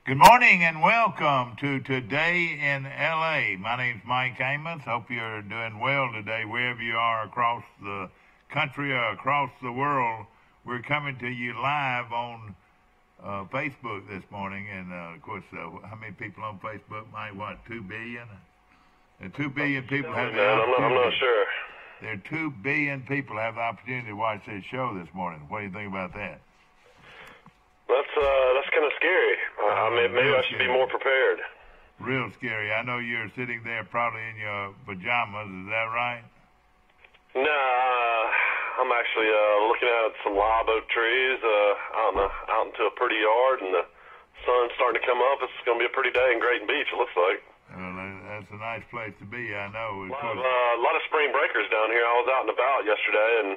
Good morning and welcome to Today in LA. My name's Mike Amos. Hope you're doing well today, wherever you are across the country or across the world. We're coming to you live on Facebook this morning, and of course, how many people on Facebook? Mike, what, 2 billion? 2 billion people have the opportunity. I'm not sure. There are 2 billion people have the opportunity to watch this show this morning. What do you think about that? That's kind of scary. Maybe I should be more prepared. Real scary. I know you're sitting there probably in your pajamas. Is that right? Nah, I'm actually looking at some live oak trees out into a pretty yard, and the sun's starting to come up. It's going to be a pretty day in Grayton Beach, it looks like. Well, that's a nice place to be, I know. A lot of spring breakers down here. I was out and about yesterday and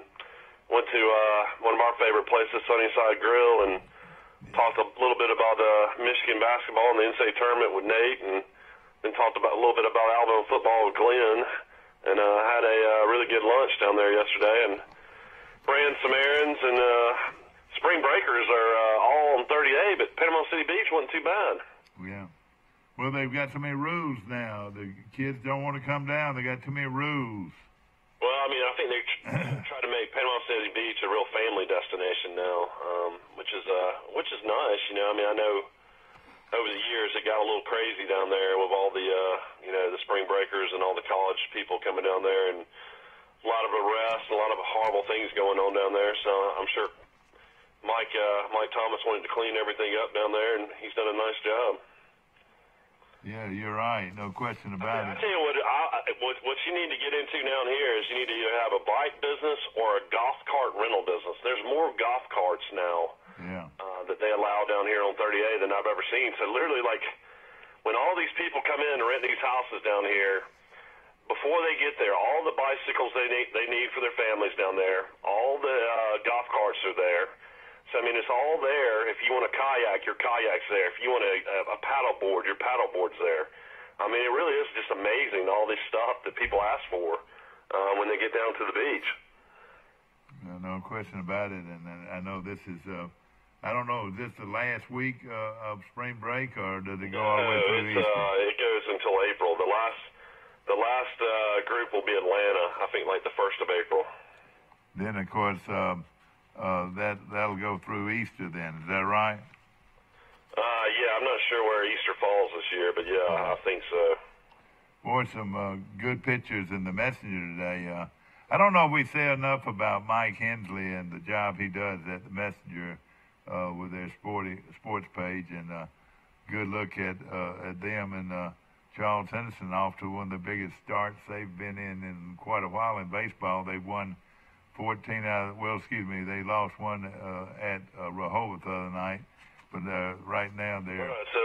went to one of our favorite places, Sunnyside Grill, and talked a little bit about Michigan basketball and the NCAA tournament with Nate, and then talked about a little bit about Alabama football with Glenn, and had a really good lunch down there yesterday, and ran some errands. And spring breakers are all on 30A, but Panama City Beach wasn't too bad. Yeah. Well, they've got so many rules now. The kids don't want to come down. They got too many rules. Well, I mean, I think they try to make Panama City Beach a real family destination now, which is nice. You know, I mean, I know over the years it got a little crazy down there with all the the spring breakers and all the college people coming down there, and a lot of arrests, a lot of horrible things going on down there. So I'm sure Mike Thomas wanted to clean everything up down there, and he's done a nice job. Yeah, you're right. No question about it. I tell you what you need to get into down here is you need to either have a bike business or a golf cart rental business. There's more golf carts now that they allow down here on 30A than I've ever seen. So literally, like, when all these people come in and rent these houses down here, before they get there, all the bicycles they need for their families down there, all the golf carts are there. So, I mean, it's all there. If you want a kayak, your kayak's there. If you want a paddle board, your paddle board's there. I mean, it really is just amazing, all this stuff that people ask for when they get down to the beach. No question about it. And I know this is, I don't know, is this the last week of spring break, or does it go all the way through Easter? It goes until April. The last group will be Atlanta, I think, like the 1st of April. Then, of course, that'll go through Easter then, is that right? Yeah, I'm not sure where Easter falls this year, but yeah, I think so. Boy, some good pictures in the Messenger today. I don't know if we say enough about Mike Hensley and the job he does at the Messenger with their sports page, and good look at them and Charles Henderson off to one of the biggest starts they've been in quite a while in baseball. They've won 14 out of, they lost one at Rehoboth the other night, but right now they're... All right, so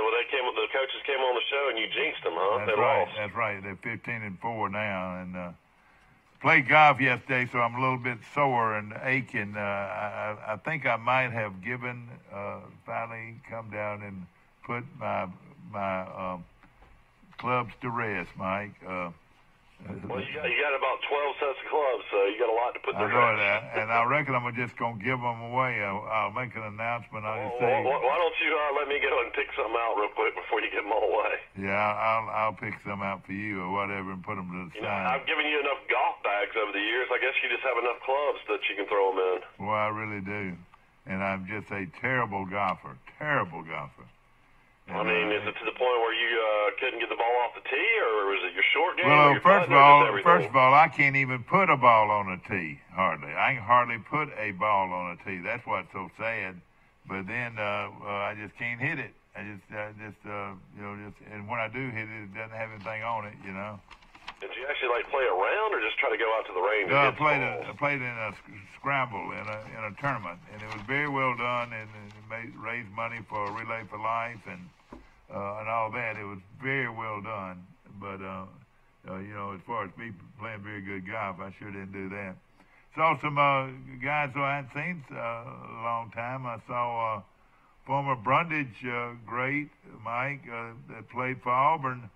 the coaches came on the show and you jinxed them, huh? That's right, that's right. They're 15-4 now, and played golf yesterday, so I'm a little bit sore and aching. I think I might have finally come down and put my clubs to rest, Mike. Well, you got about 12 sets of clubs, so you got a lot to put there. I know that, and I reckon I'm just going to give them away. I'll make an announcement. I'll just say... Why don't you let me go and pick something out real quick before you give them all away? Yeah, I'll pick some out for you or whatever and put them to the side. I've given you enough golf bags over the years. I guess you just have enough clubs that you can throw them in. Well, I really do, and I'm just a terrible golfer. I mean, is it to the point where you couldn't get the ball off the tee, or was it your short game? Well, first of all, I can't even put a ball on a tee, hardly. I can hardly put a ball on a tee. That's what's so sad. But then I just can't hit it. And when I do hit it, it doesn't have anything on it, you know. Did you actually play around, or just try to go out to the range? No, I played in a scramble in a tournament, and it was very well done, and it raised money for Relay for Life and all that. It was very well done, but as far as me playing very good golf, I sure didn't do that. Saw some guys who I hadn't seen a long time. I saw former Brundage great Mike that played for Auburn.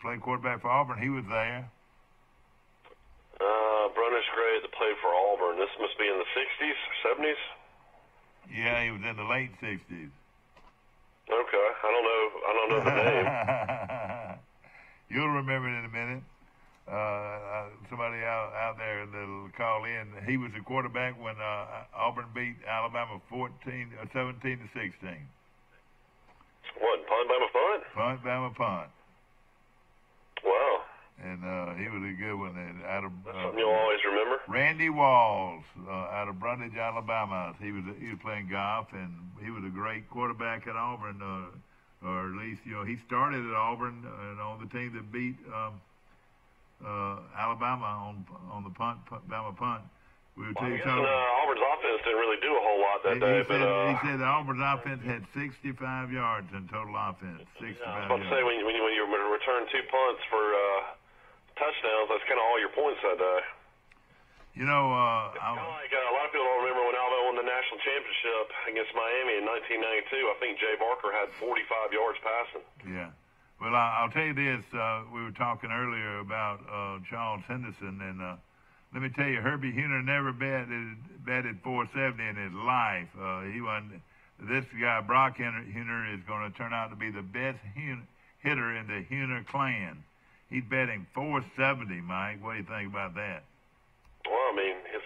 Played quarterback for Auburn. He was there. Brundage great that played for Auburn. This must be in the 60s, 70s? Yeah, he was in the late 60s. Okay. I don't know the name. You'll remember it in a minute. Somebody out there that'll call in. He was the quarterback when Auburn beat Alabama 17 to 16. What, Punt Bama Punt? Punt Bama Punt. Wow. And he was a good one. Out of that's something you'll always remember. Randy Walls out of Brundage, Alabama. He was playing golf, and he was a great quarterback at Auburn. Or at least, he started at Auburn and on the team that beat Alabama on the Bama Punt. I guess Auburn's offense didn't really do a whole lot that day. He said Auburn's offense had 65 yards in total offense. 65 I was about to say, when you return 2 punts for touchdowns, that's kind of all your points that day. It's kind of like a lot of people don't remember when Alabama won the national championship against Miami in 1992. I think Jay Barker had 45 yards passing. Yeah. Well, I'll tell you this. We were talking earlier about Charles Henderson, and let me tell you, Herbie Hunter never batted 470 in his life. This guy, Brock Hunter, is going to turn out to be the best hitter in the Hunter clan. He's batting 470, Mike. What do you think about that? Well, I mean, his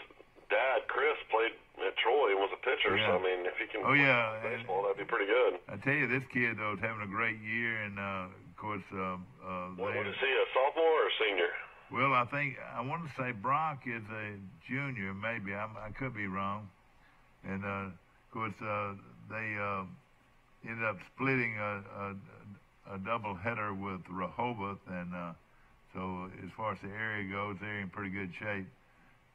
dad, Chris, played at Troy and was a pitcher. Yeah. So, I mean, if he can play baseball, that'd be pretty good. I tell you, this kid, though, is having a great year. And, of course, what is he, a sophomore or a senior? Well, I want to say Brock is a junior, maybe. I could be wrong. And, of course, they ended up splitting a double header with Rehoboth. And so as far as the area goes, they're in pretty good shape.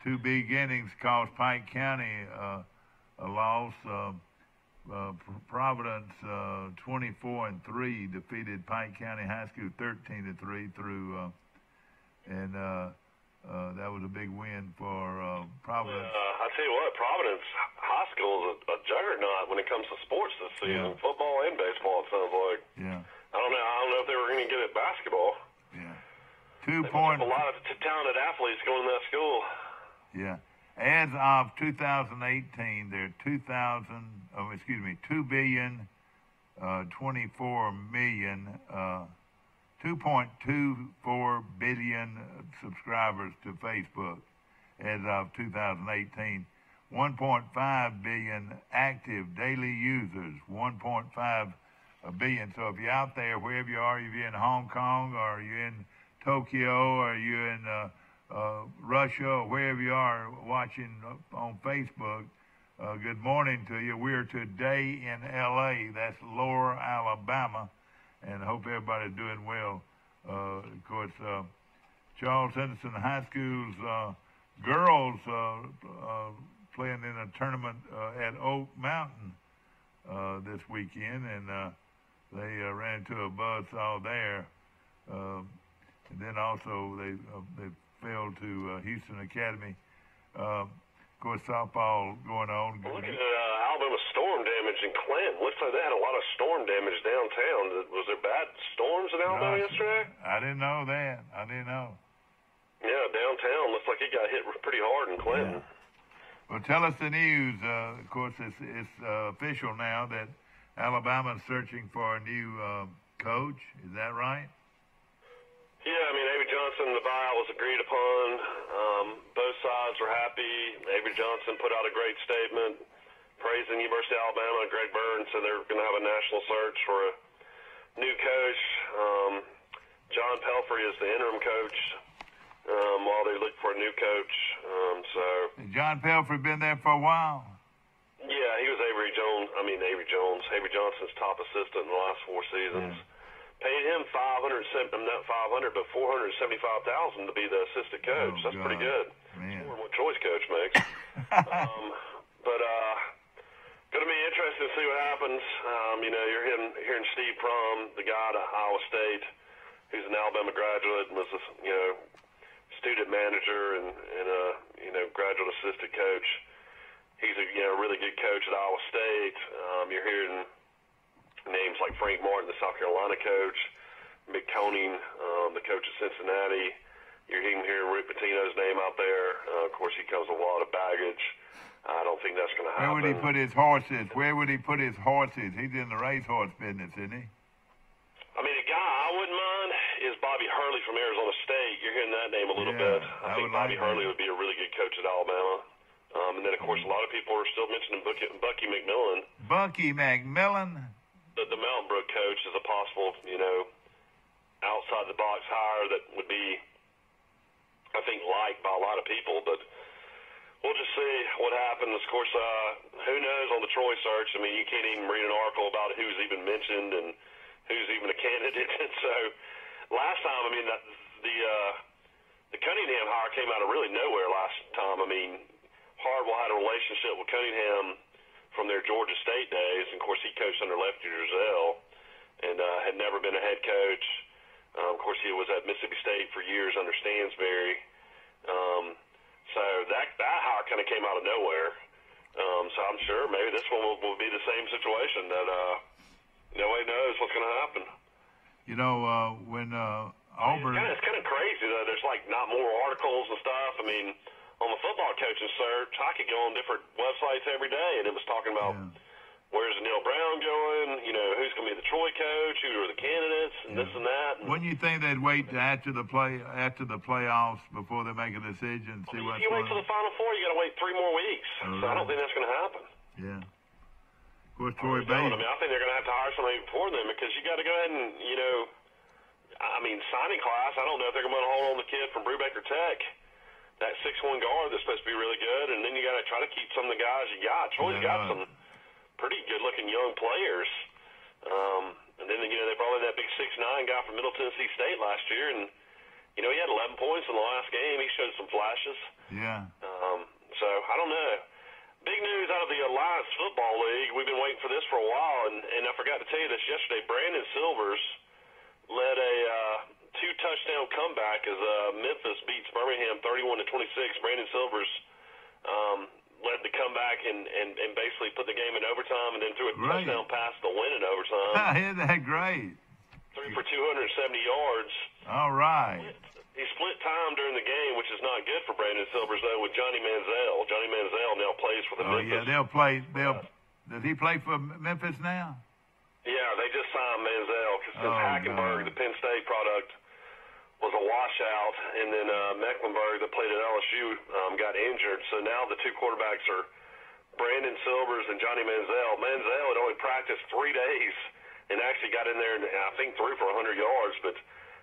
2 big innings cost Pike County a loss. Providence 24-3 defeated Pike County High School 13-3 through... And that was a big win for Providence. I tell you what, Providence High School is a juggernaut when it comes to sports this season, football and baseball. It sounds like. Yeah. I don't know if they were going to get at basketball. Yeah. A lot of talented athletes going to that school. Yeah. As of 2018, there are 2 billion, 24 million. 2.24 billion subscribers to Facebook as of 2018. 1.5 billion active daily users. 1.5 billion. So if you're out there, wherever you are, if you're in Hong Kong or you're in Tokyo or you're in Russia or wherever you are watching on Facebook, good morning to you. We're today in L.A. That's Lower Alabama. And I hope everybody's doing well. Of course, Charles Henderson High School's girls playing in a tournament at Oak Mountain this weekend, and they ran into a buzzsaw there. And then also they fell to Houston Academy. Of course, softball going on. Look at Alabama storm damage in Clinton. Looks like they had a lot of storm damage downtown. Was there bad storms in Alabama yesterday? I didn't know that. Yeah, downtown looks like it got hit pretty hard in Clinton. Yeah. Well, tell us the news. Of course, it's official now that Alabama is searching for a new coach. Is that right? Yeah, I mean, Avery Johnson, the buyout was agreed upon. Both sides were happy. Avery Johnson put out a great statement praising University of Alabama. Greg Burns said they're going to have a national search for a new coach. John Pelfrey is the interim coach while they look for a new coach. Has John Pelfrey been there for a while? Yeah, he was Avery Johnson's top assistant in the last 4 seasons. Yeah. Paid him $475,000 to be the assistant coach. That's God. Pretty good. Man. That's more than what choice coach makes. But going to be interesting to see what happens. You're hearing Steve Prom, the guy at Iowa State, who's an Alabama graduate and was a student manager and graduate assistant coach. He's a really good coach at Iowa State. You're hearing names like Frank Martin, the South Carolina coach, Mick Koenig, the coach at Cincinnati. You're hearing Rick Pitino's name out there. Of course, he comes with a lot of baggage. I don't think that's going to happen. Where would he put his horses? He's in the racehorse business, isn't he? from Arizona State. You're hearing that name a little bit. I think Bobby Hurley would be a really good coach at Alabama. And then, of course, a lot of people are still mentioning Bucky McMillan. Bucky McMillan. The Mountain Brook coach is a possible, outside-the-box hire that would be, I think, liked by a lot of people. But we'll just see what happens. Of course, who knows on the Troy search? I mean, you can't even read an article about who's even mentioned and who's even a candidate. And so last time, I mean, the Cunningham hire came out of really nowhere last time. I mean, Hardwell had a relationship with Cunningham from their Georgia State days. And, of course, he coached under Lefty Driesell and had never been a head coach. Of course, he was at Mississippi State for years under Stansbury. So that hire kind of came out of nowhere. So I'm sure maybe this one will be the same situation that nobody knows what's going to happen. When Auburn... It's kind of crazy, though. There's, not more articles and stuff. I mean, on the football coaching search, I could go on different websites every day, and it was talking about where's Neil Brown going, who's going to be the Troy coach, who are the candidates, and this and that. Wouldn't you think they'd wait after the playoffs before they make a decision? See what's you wait till the Final Four, you got to wait 3 more weeks. So I don't think that's going to happen. Yeah. Of course, Troy Bates. I think they're going to have to hire somebody before them because you got to go ahead and, signing class. I don't know if they're going to hold on the kid from Brubaker Tech. That 6'1" guard that's supposed to be really good, and then you got to try to keep some of the guys you got. Troy's got some pretty good-looking young players. And then, they brought in that big 6'9" guy from Middle Tennessee State last year, and, he had 11 points in the last game. He showed some flashes. Yeah. So, I don't know. Big news out of the Alliance Football League. We've been waiting for this for a while, and I forgot to tell you this yesterday. Brandon Silvers led a 2-touchdown comeback as Memphis beats Birmingham 31-26. Brandon Silvers led the comeback and basically put the game in overtime and then threw a touchdown pass to win in overtime. Isn't that great? Threw for 270 yards. All right. He split time during the game, which is not good for Brandon Silvers, though, with Johnny Manziel. Johnny Manziel now plays for the Memphis. Yeah, they'll play. Does he play for Memphis now? Yeah, they just signed Manziel because Hackenberg, the Penn State product, was a washout, and then Mecklenburg, that played at LSU, got injured. So now the two quarterbacks are Brandon Silvers and Johnny Manziel. Manziel had only practiced 3 days and actually got in there and I think threw for 100 yards. But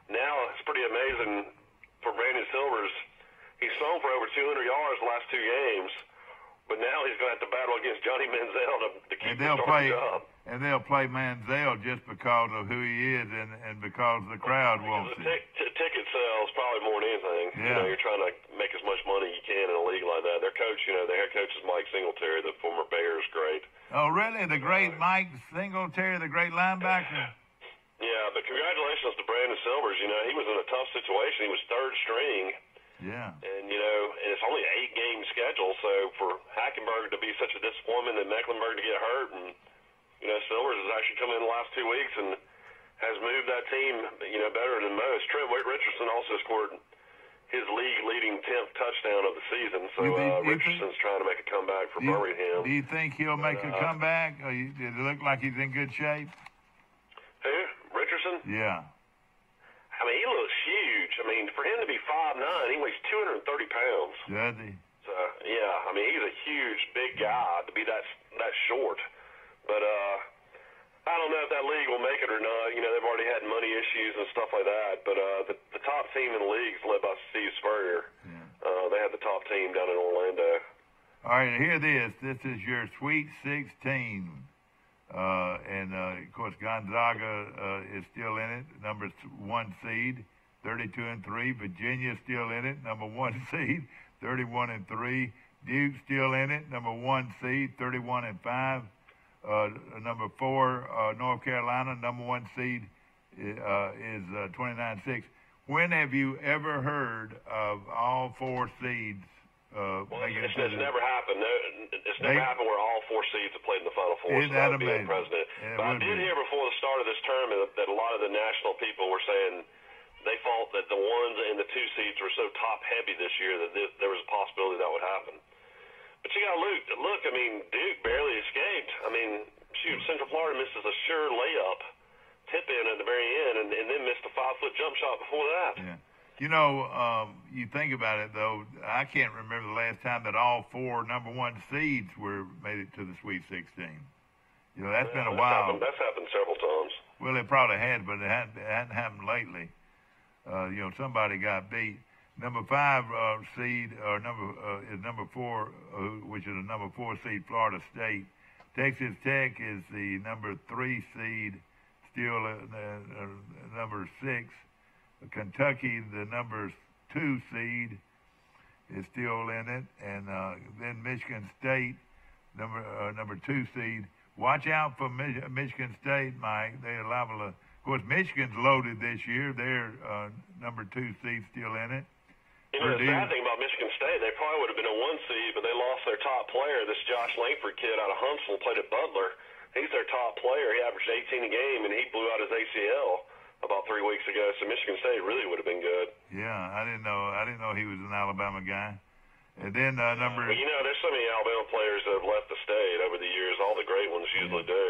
now it's pretty amazing for Brandon Silvers. He's thrown for over 200 yards the last 2 games, but now he's going to have to battle against Johnny Manziel to keep the starting job. And they'll play Manziel just because of who he is and because the crowd wants it. Ticket sales probably more than anything. Yeah. You're trying to make as much money you can in a league like that. Their coach, their head coach is Mike Singletary, the former Bears great. Oh, really? The great Mike Singletary, the great linebacker? Yeah, but congratulations to Brandon Silvers. He was in a tough situation. He was third string. Yeah. And, and it's only an 8-game schedule, so for Hackenberg to be such a disappointment and Mecklenburg to get hurt and Silvers has actually come in the last 2 weeks and has moved that team, better than most. Trent Richardson also scored his league-leading 10th touchdown of the season. So Richardson's trying to make a comeback for Birmingham. Do you think he'll make a comeback? Or does it look like he's in good shape? Who? Richardson? Yeah. I mean, he looks huge. I mean, for him to be 5'9", he weighs 230 pounds. Does he? So, yeah, I mean, he's a huge, big guy to be that short. But I don't know if that league will make it or not. They've already had money issues and stuff like that. But the top team in the league is led by Steve Spurrier. Yeah. They have the top team down in Orlando. All right, hear this. This is your Sweet 16. And, of course, Gonzaga is still in it, number 1 seed, 32-3. Virginia still in it, number 1 seed, 31-3. Duke still in it, number 1 seed, 31-5. Number 4, North Carolina, number 1 seed, is 29-6. When have you ever heard of all 4 seeds? It's never happened. It's never happened where all 4 seeds have played in the Final Four. Isn't that amazing? But I did hear before the start of this tournament that a lot of the national people were saying they thought that the 1s and the 2 seeds were so top-heavy this year that there was a possibility that would happen. But you got to look. I mean, Duke barely escaped. I mean, shoot, Central Florida misses a sure layup tip in at the very end, and then missed a 5-foot jump shot before that. Yeah. You know, you think about it, though, I can't remember the last time that all 4 number 1 seeds made it to the Sweet 16. You know, that's been a while. That's happened several times. Well, it probably had, but it hadn't happened lately. You know, somebody got beat. Number 5 seed is number 4, which is a number 4 seed, Florida State. Texas Tech is the number 3 seed, still number 6. Kentucky, the number 2 seed, is still in it, and then Michigan State, number 2 seed. Watch out for Michigan State, Mike. They're liable to. Of course, Michigan's loaded this year. They're number 2 seed still in it. You know, the sad thing about Michigan State, they probably would have been a 1 seed, but they lost their top player. This Josh Langford kid out of Huntsville played at Butler. He's their top player. He averaged 18 a game, and he blew out his ACL about 3 weeks ago. So Michigan State really would have been good. Yeah, I didn't know he was an Alabama guy. And then number. Well, you know, there's so many Alabama players that have left the state over the years. All the great ones usually do.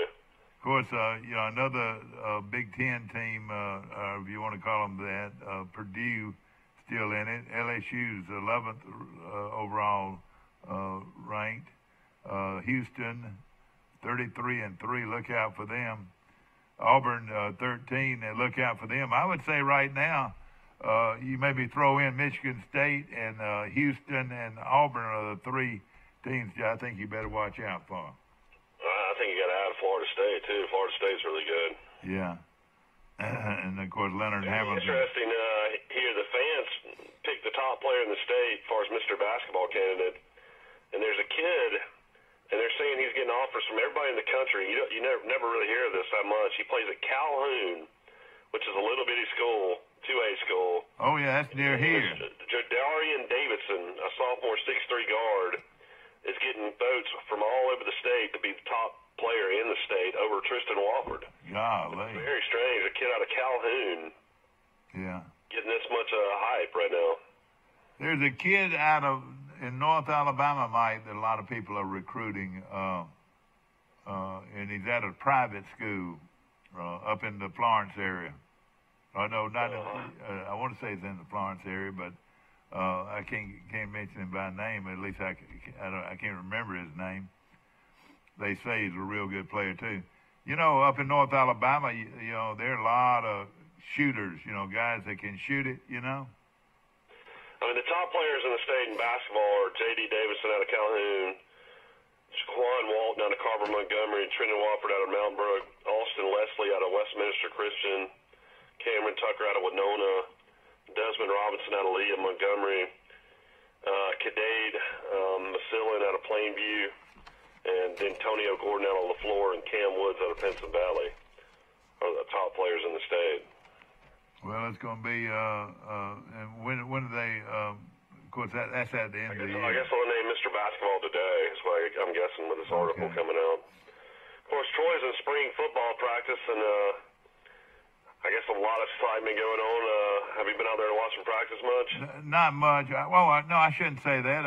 Of course, you know, another Big Ten team, if you want to call them that, Purdue, still in it. LSU's 11th overall ranked. Houston, 33-3. Look out for them. Auburn, 13. Look out for them. I would say right now, you maybe throw in Michigan State and Houston and Auburn are the 3 teams I think you better watch out for. I think you got to add Florida State too. Florida State's really good. Yeah, and of course Leonard Hamilton. Interesting. Here the fans pick the top player in the state as far as Mr. Basketball candidate, and there's a kid, and they're saying he's getting offers from everybody in the country. You never really hear of this that much. He plays at Calhoun, which is a little bitty school. 2A school. Oh, yeah, that's near here. Jadarian Davidson, a sophomore 6'3" guard, is getting votes from all over the state to be the top player in the state over Tristan Wofford. Golly. It's very strange. A kid out of Calhoun. Yeah. Getting this much hype right now. There's a kid in North Alabama, Mike, that a lot of people are recruiting, and he's at a private school up in the Florence area. No, not. I want to say it's in the Florence area, but I can't mention him by name. At least I can't remember his name. They say he's a real good player too. You know, up in North Alabama, you know, there are a lot of shooters. You know, guys that can shoot it. You know. I mean, the top players in the state in basketball are J.D. Davison out of Calhoun, Shaquan Walton out of Carver Montgomery, Trenton Wofford out of Mountain Brook, Austin Leslie out of Westminster Christian, Cameron Tucker out of Winona, Desmond Robinson out of Leah Montgomery, Cade Massillin out of Plainview, and Antonio Gordon out of LaFleur, and Cam Woods out of Pinson Valley are the top players in the state. Well, it's going to be, and when do they, of course, that's at the end of the year. I guess I'll name Mr. Basketball today, is what I'm guessing with this article coming out. Of course, Troy's in spring football practice, and I guess a lot of excitement going on. Have you been out there watching practice much? Not much. No, I shouldn't say that.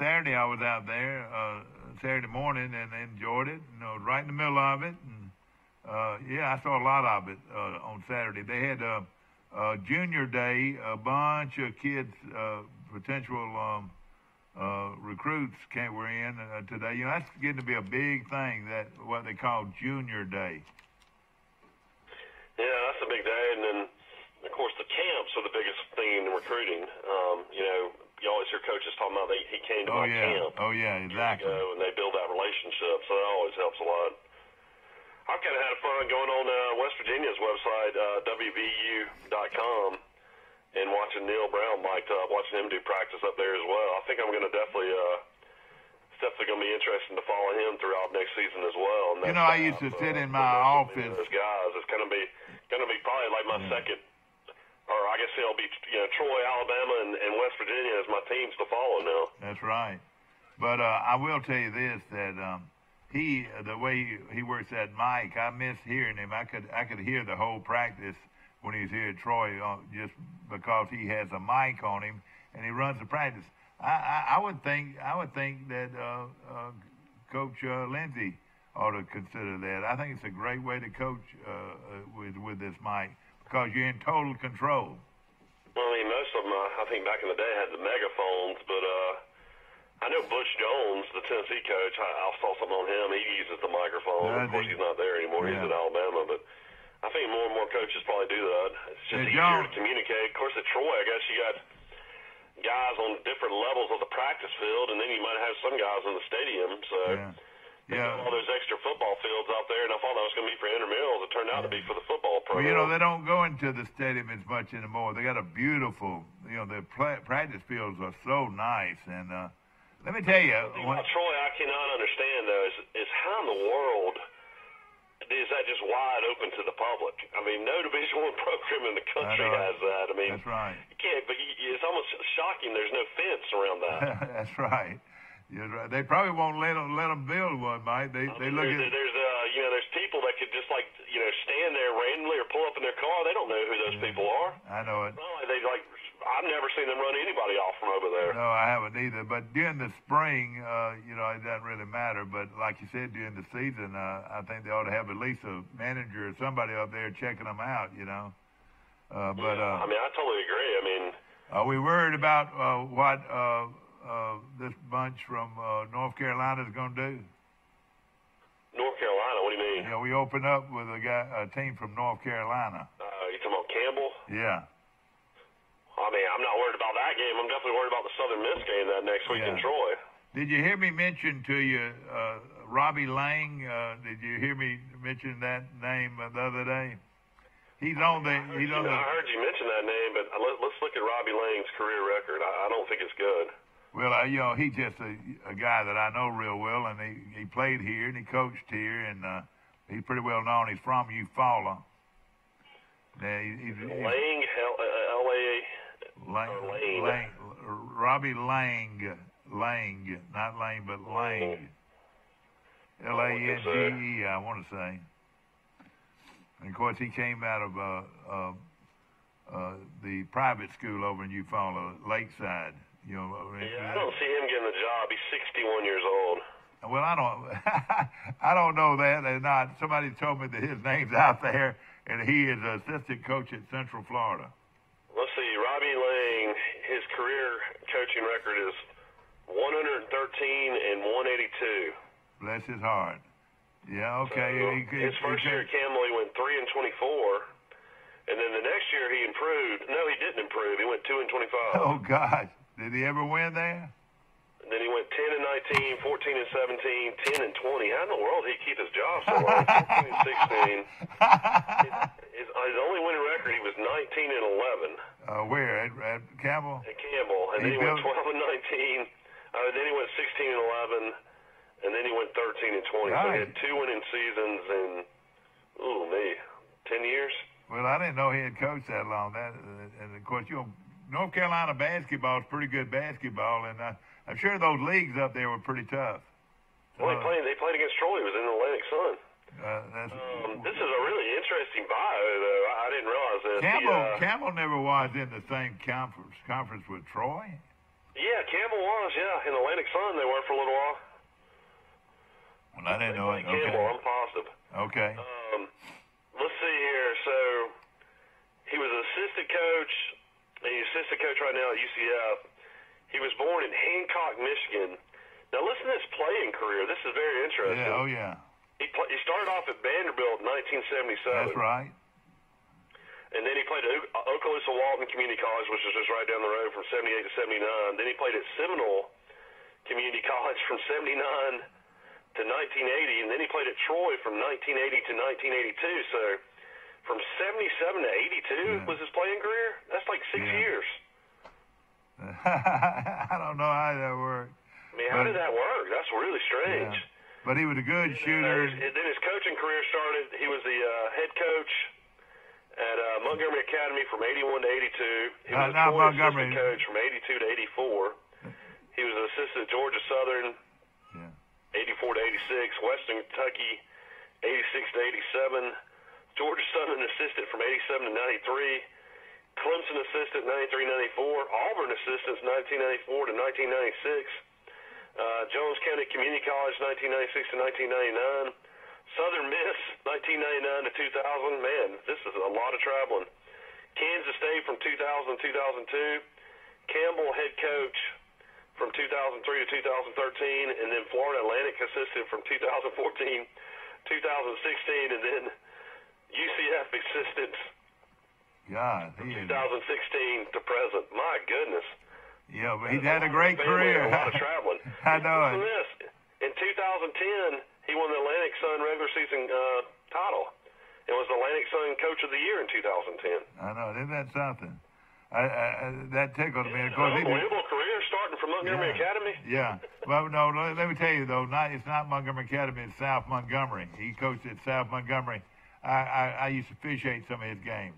Saturday I was out there Saturday morning and enjoyed it. You know, right in the middle of it. And yeah, I saw a lot of it on Saturday. They had Junior Day. A bunch of kids, potential recruits, were in today. You know, that's getting to be a big thing. That what they call Junior Day. Yeah, that's a big day, and then, of course, the camps are the biggest thing in recruiting. You know, you always hear coaches talking about he came to my camp. Oh, yeah, exactly. And they build that relationship, so that always helps a lot. I've kind of had fun going on West Virginia's website, WVU.com, and watching Neil Brown mic'd up, watching him do practice up there as well. I think I'm going to definitely going to be interesting to follow him throughout next season as well. And you know, I used to sit in my office. Those guys, it's going to be probably like my second, or I guess it'll be Troy, Alabama, and West Virginia as my teams to follow now. That's right. But I will tell you this, that the way he works that mic, I miss hearing him. I could hear the whole practice when he was here at Troy, just because he has a mic on him and he runs the practice. I would think that Coach Lindsey ought to consider that. I think it's a great way to coach with this mic because you're in total control. Well, I mean, most of them, I think back in the day, had the megaphones, but I know Butch Jones, the Tennessee coach, I saw something on him. He uses the microphone. Of course, he's not there anymore. Yeah. He's at Alabama, but I think more and more coaches probably do that. It's just easier Jones, to communicate. Of course, at Troy, I guess you got guys on different levels of the practice field, and then you might have some guys in the stadium. So all those extra football fields out there, and I thought that was going to be for intramurals. It turned out to be for the football program. Well, you know, they don't go into the stadium as much anymore. They got a beautiful, the practice fields are so nice. And let me tell you. The thing about Troy I cannot understand, though, is how in the world is that just wide open to the public? I mean, no Division I program in the country has that. I mean, that's right. You can't, but it's almost shocking there's no fence around that. That's right. You're right. They probably won't let them build one, Mike. They look at there's people that could just stand there randomly or pull up in their car. They don't know who those people are. I know it. I've never seen them run anybody off from over there. No, I haven't either. But during the spring, it doesn't really matter. But like you said, during the season, I think they ought to have at least a manager or somebody up there checking them out. I mean, I totally agree. I mean, are we worried about what this bunch from North Carolina is going to do? North Carolina? What do you mean? We open up with a team from North Carolina. You talking about Campbell? Yeah. I mean, I'm not worried about that game. I'm definitely worried about the Southern Miss game that next week in Troy. Did you hear me mention to you Robbie Lang? Did you hear me mention that name the other day? I heard you mention that name, but let's look at Robbie Lang's career record. I don't think it's good. Well, he's just a guy that I know real well, and he played here and he coached here, and he's pretty well known. He's from Eufaula. Lang, L-A. Robbie Lang, not Lane, but Lang. L-A-N-G-E, I want to say. And of course, he came out of the private school over in Eufaula, Lakeside. I don't see him getting the job. He's 61 years old. Well, I don't know that. Or not. Somebody told me that his name's out there, and he is an assistant coach at Central Florida. Let's see. Robbie Lang, his career coaching record is 113 and 182. Bless his heart. Yeah, okay. So his first year at Campbell, he went 3 and 24. And then the next year he improved. No, he didn't improve. He went 2 and 25. Oh, God. Did he ever win there? And then he went 10 and 19, 14 and 17, 10 and 20. How in the world did he keep his job so long? 14 and 16. His only winning record, he was 19 and 11. Where? At Campbell? At Campbell. And then he went 12 and 19. Then he went 16 and 11. And then he went 13 and 20. Right. So he had 2 winning seasons in, 10 years. Well, I didn't know he had coached that long. And of course, North Carolina basketball is pretty good basketball, and I'm sure those leagues up there were pretty tough. Well, they played against Troy. It was in the Atlantic Sun. This is a really interesting bio, though. I didn't realize this. Campbell never was in the same conference with Troy. Yeah, Campbell was. Yeah, in the Atlantic Sun they were for a little while. Well, I didn't know it. Okay. Campbell, I'm positive. Okay. Let's see here. So he was an assistant coach. And he's assistant coach right now at UCF. He was born in Hancock, Michigan. Now listen to this playing career. This is very interesting. Yeah, oh yeah. He started off at Vanderbilt in 1977. That's right. And then he played at Okaloosa Walton Community College, which is just right down the road from 78 to 79. Then he played at Seminole Community College from 79 to 1980. And then he played at Troy from 1980 to 1982. So from 77 to 82 was his playing career? That's like 6 years. I don't know how that worked. I mean, how did that work? That's really strange. Yeah. But he was a good shooter. Then his coaching career started. He was the head coach at Montgomery Academy from 81 to 82. He was assistant coach from 82 to 84. He was an assistant at Georgia Southern, 84 to 86. Western Kentucky, 86 to 87. Georgia Southern assistant from 87 to 93. Clemson assistant 93-94. Auburn assistants 1994 to 1996. Jones County Community College, 1996 to 1999. Southern Miss, 1999 to 2000. Man, this is a lot of traveling. Kansas State from 2000 to 2002. Campbell head coach from 2003 to 2013, and then Florida Atlantic assistant from 2014, 2016, and then UCF assistant from 2016 to present. My goodness. Yeah, but he's had a great career. A lot of traveling. I know it. In 2010, he won the Atlantic Sun regular season title and was the Atlantic Sun Coach of the Year in 2010. I know. Isn't that something? That tickled me. Of course, unbelievable career starting from Montgomery Academy. Yeah. Well, no, let me tell you, though, it's not Montgomery Academy. It's South Montgomery. He coached at South Montgomery. I used to officiate some of his games.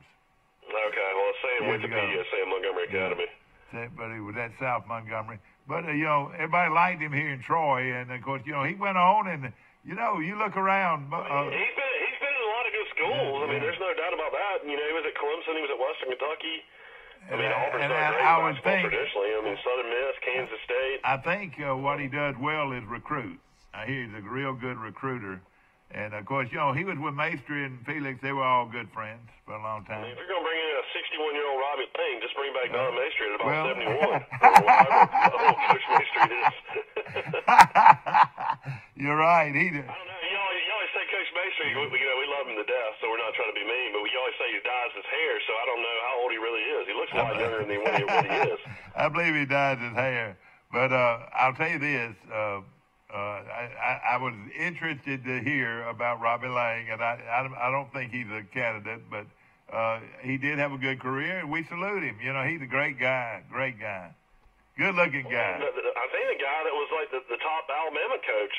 Okay. Well, it's saying Wikipedia, saying Montgomery Academy. But he was at South Montgomery. But, everybody liked him here in Troy. And, of course, he went on and, you look around. He's been in a lot of good schools. I mean, there's no doubt about that. He was at Clemson. He was at Western Kentucky. I mean, Auburn's not great basketball traditionally. I mean, Southern Miss, Kansas State. I think what he does well is recruit. I hear he's a real good recruiter. And, of course, he was with Maestri and Felix. They were all good friends for a long time. I mean, if you're going to bring in a 61-year-old Robbie Lang, just bring back Don Maestri at about 71. Coach Maestri is. You're right. I don't know. You always say Coach Maestri, we love him to death, so we're not trying to be mean, but we always say he dyes his hair, so I don't know how old he really is. He looks a lot younger than what he is. I believe he dyes his hair. But I'll tell you this. I was interested to hear about Robbie Lang, and I don't think he's a candidate, but he did have a good career, and we salute him. He's a great guy, good-looking guy. I think the guy that was like the top Alabama coach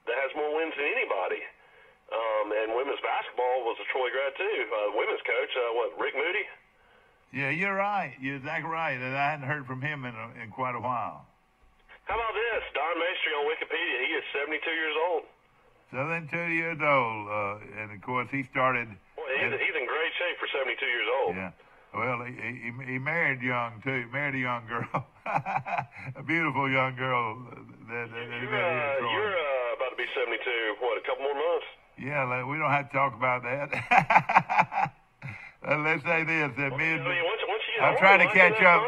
that has more wins than anybody, and women's basketball was a Troy grad too. Women's coach, Rick Moody? Yeah, you're right. You're exactly right, and I hadn't heard from him in quite a while. How about this? Don Maestri on Wikipedia. He is 72 years old. 72 years old. And, of course, he started... Well, he's in great shape for 72 years old. Yeah. Well, he married young, too. He married a young girl. A beautiful young girl. You're about to be 72, what, a couple more months? Yeah, we don't have to talk about that. Let's say this. I'm trying to catch up.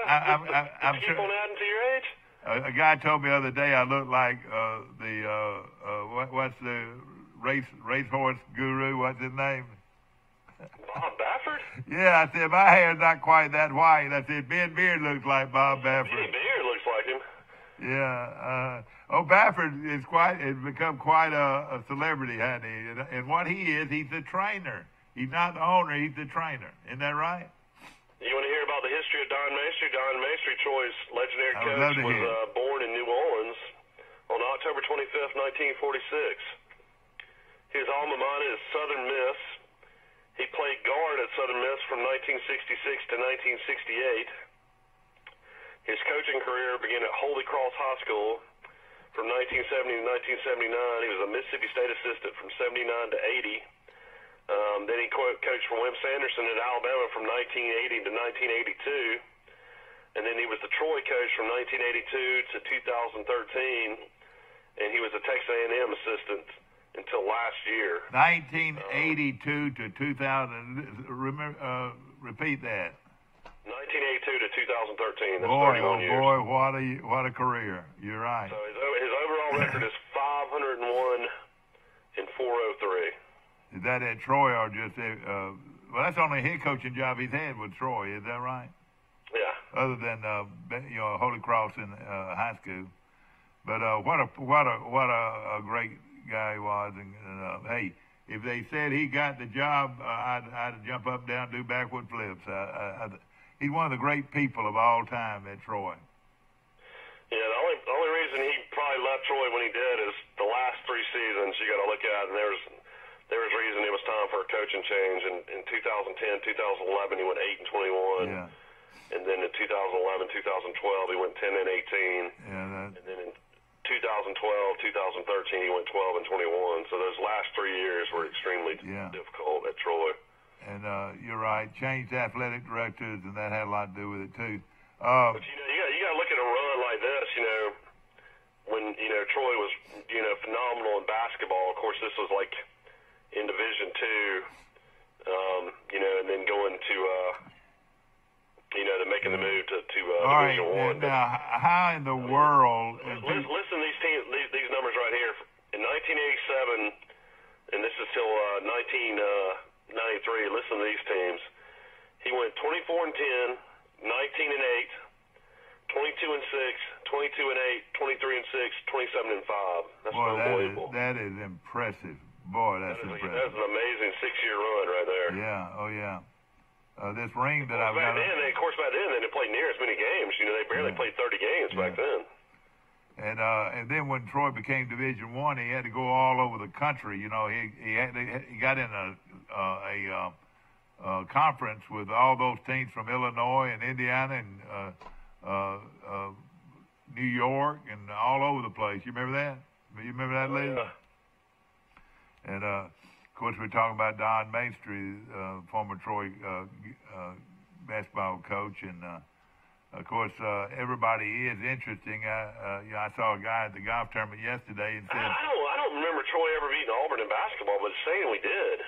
I'm keep on adding to your age? A guy told me the other day I look like what's the racehorse guru? What's his name? Bob Baffert? Yeah, I said my hair's not quite that white. I said Ben Beard looks like Bob Baffert. Ben Beard looks like him. Yeah. Baffert has become quite a celebrity, hasn't he? And what he is, he's the trainer. He's not the owner. He's the trainer. Isn't that right? You want to hear about the history of Don Maestri? Don Maestri, Troy's legendary coach, was born in New Orleans on October 25th, 1946. His alma mater is Southern Miss. He played guard at Southern Miss from 1966 to 1968. His coaching career began at Holy Cross High School from 1970 to 1979. He was a Mississippi State assistant from 79 to 80. Then he coached for Wimp Sanderson at Alabama from 1980 to 1982. And then he was the Troy coach from 1982 to 2013. And he was a Texas A&M assistant until last year. 1982 to 2000. Repeat that. 1982 to 2013. That's boy, 31 years. Boy, what a career. You're right. So his overall record is 501 and 403. Is that at Troy or just well, that's only a head coaching job he's had with Troy. Is that right? Yeah. Other than Holy Cross in high school, but what a great guy he was. And hey, if they said he got the job, I'd jump up, down, do backward flips. He's one of the great people of all time at Troy. Yeah, the only reason he probably left Troy when he did is the last 3 seasons you got to look at, and there was reason it was time for a coaching change. In 2010, 2011, he went 8-21. Yeah. And then in 2011, 2012, he went 10-18. Yeah. And then in 2012, 2013, he went 12-21. So those last 3 years were extremely difficult at Troy. And you're right, changed athletic directors, and that had a lot to do with it too. But you got to look at a run like this. Troy was, phenomenal in basketball. Of course, this was like in Division II, and then going to, to making the move to Division I. Now, how in the world? Listen to these teams, these numbers right here. In 1987, and this is till 1993. Listen to these teams. He went 24-10, 19-8, 22-6, 22-8, 23-6, 27-5. That's unbelievable. That is impressive. Boy, that's impressive. That's an amazing 6-year run right there. Yeah. Oh, yeah. This ring that I've got. Back then, they didn't play near as many games. They barely played 30 games back then. And then when Troy became Division I, he had to go all over the country. He got in a conference with all those teams from Illinois and Indiana and New York and all over the place. You remember that? You remember that, Lee? Yeah. And of course, we're talking about Don Maestri, former Troy basketball coach, and of course, everybody is interesting. I saw a guy at the golf tournament yesterday and said, I don't remember Troy ever beating Auburn in basketball, but saying we did.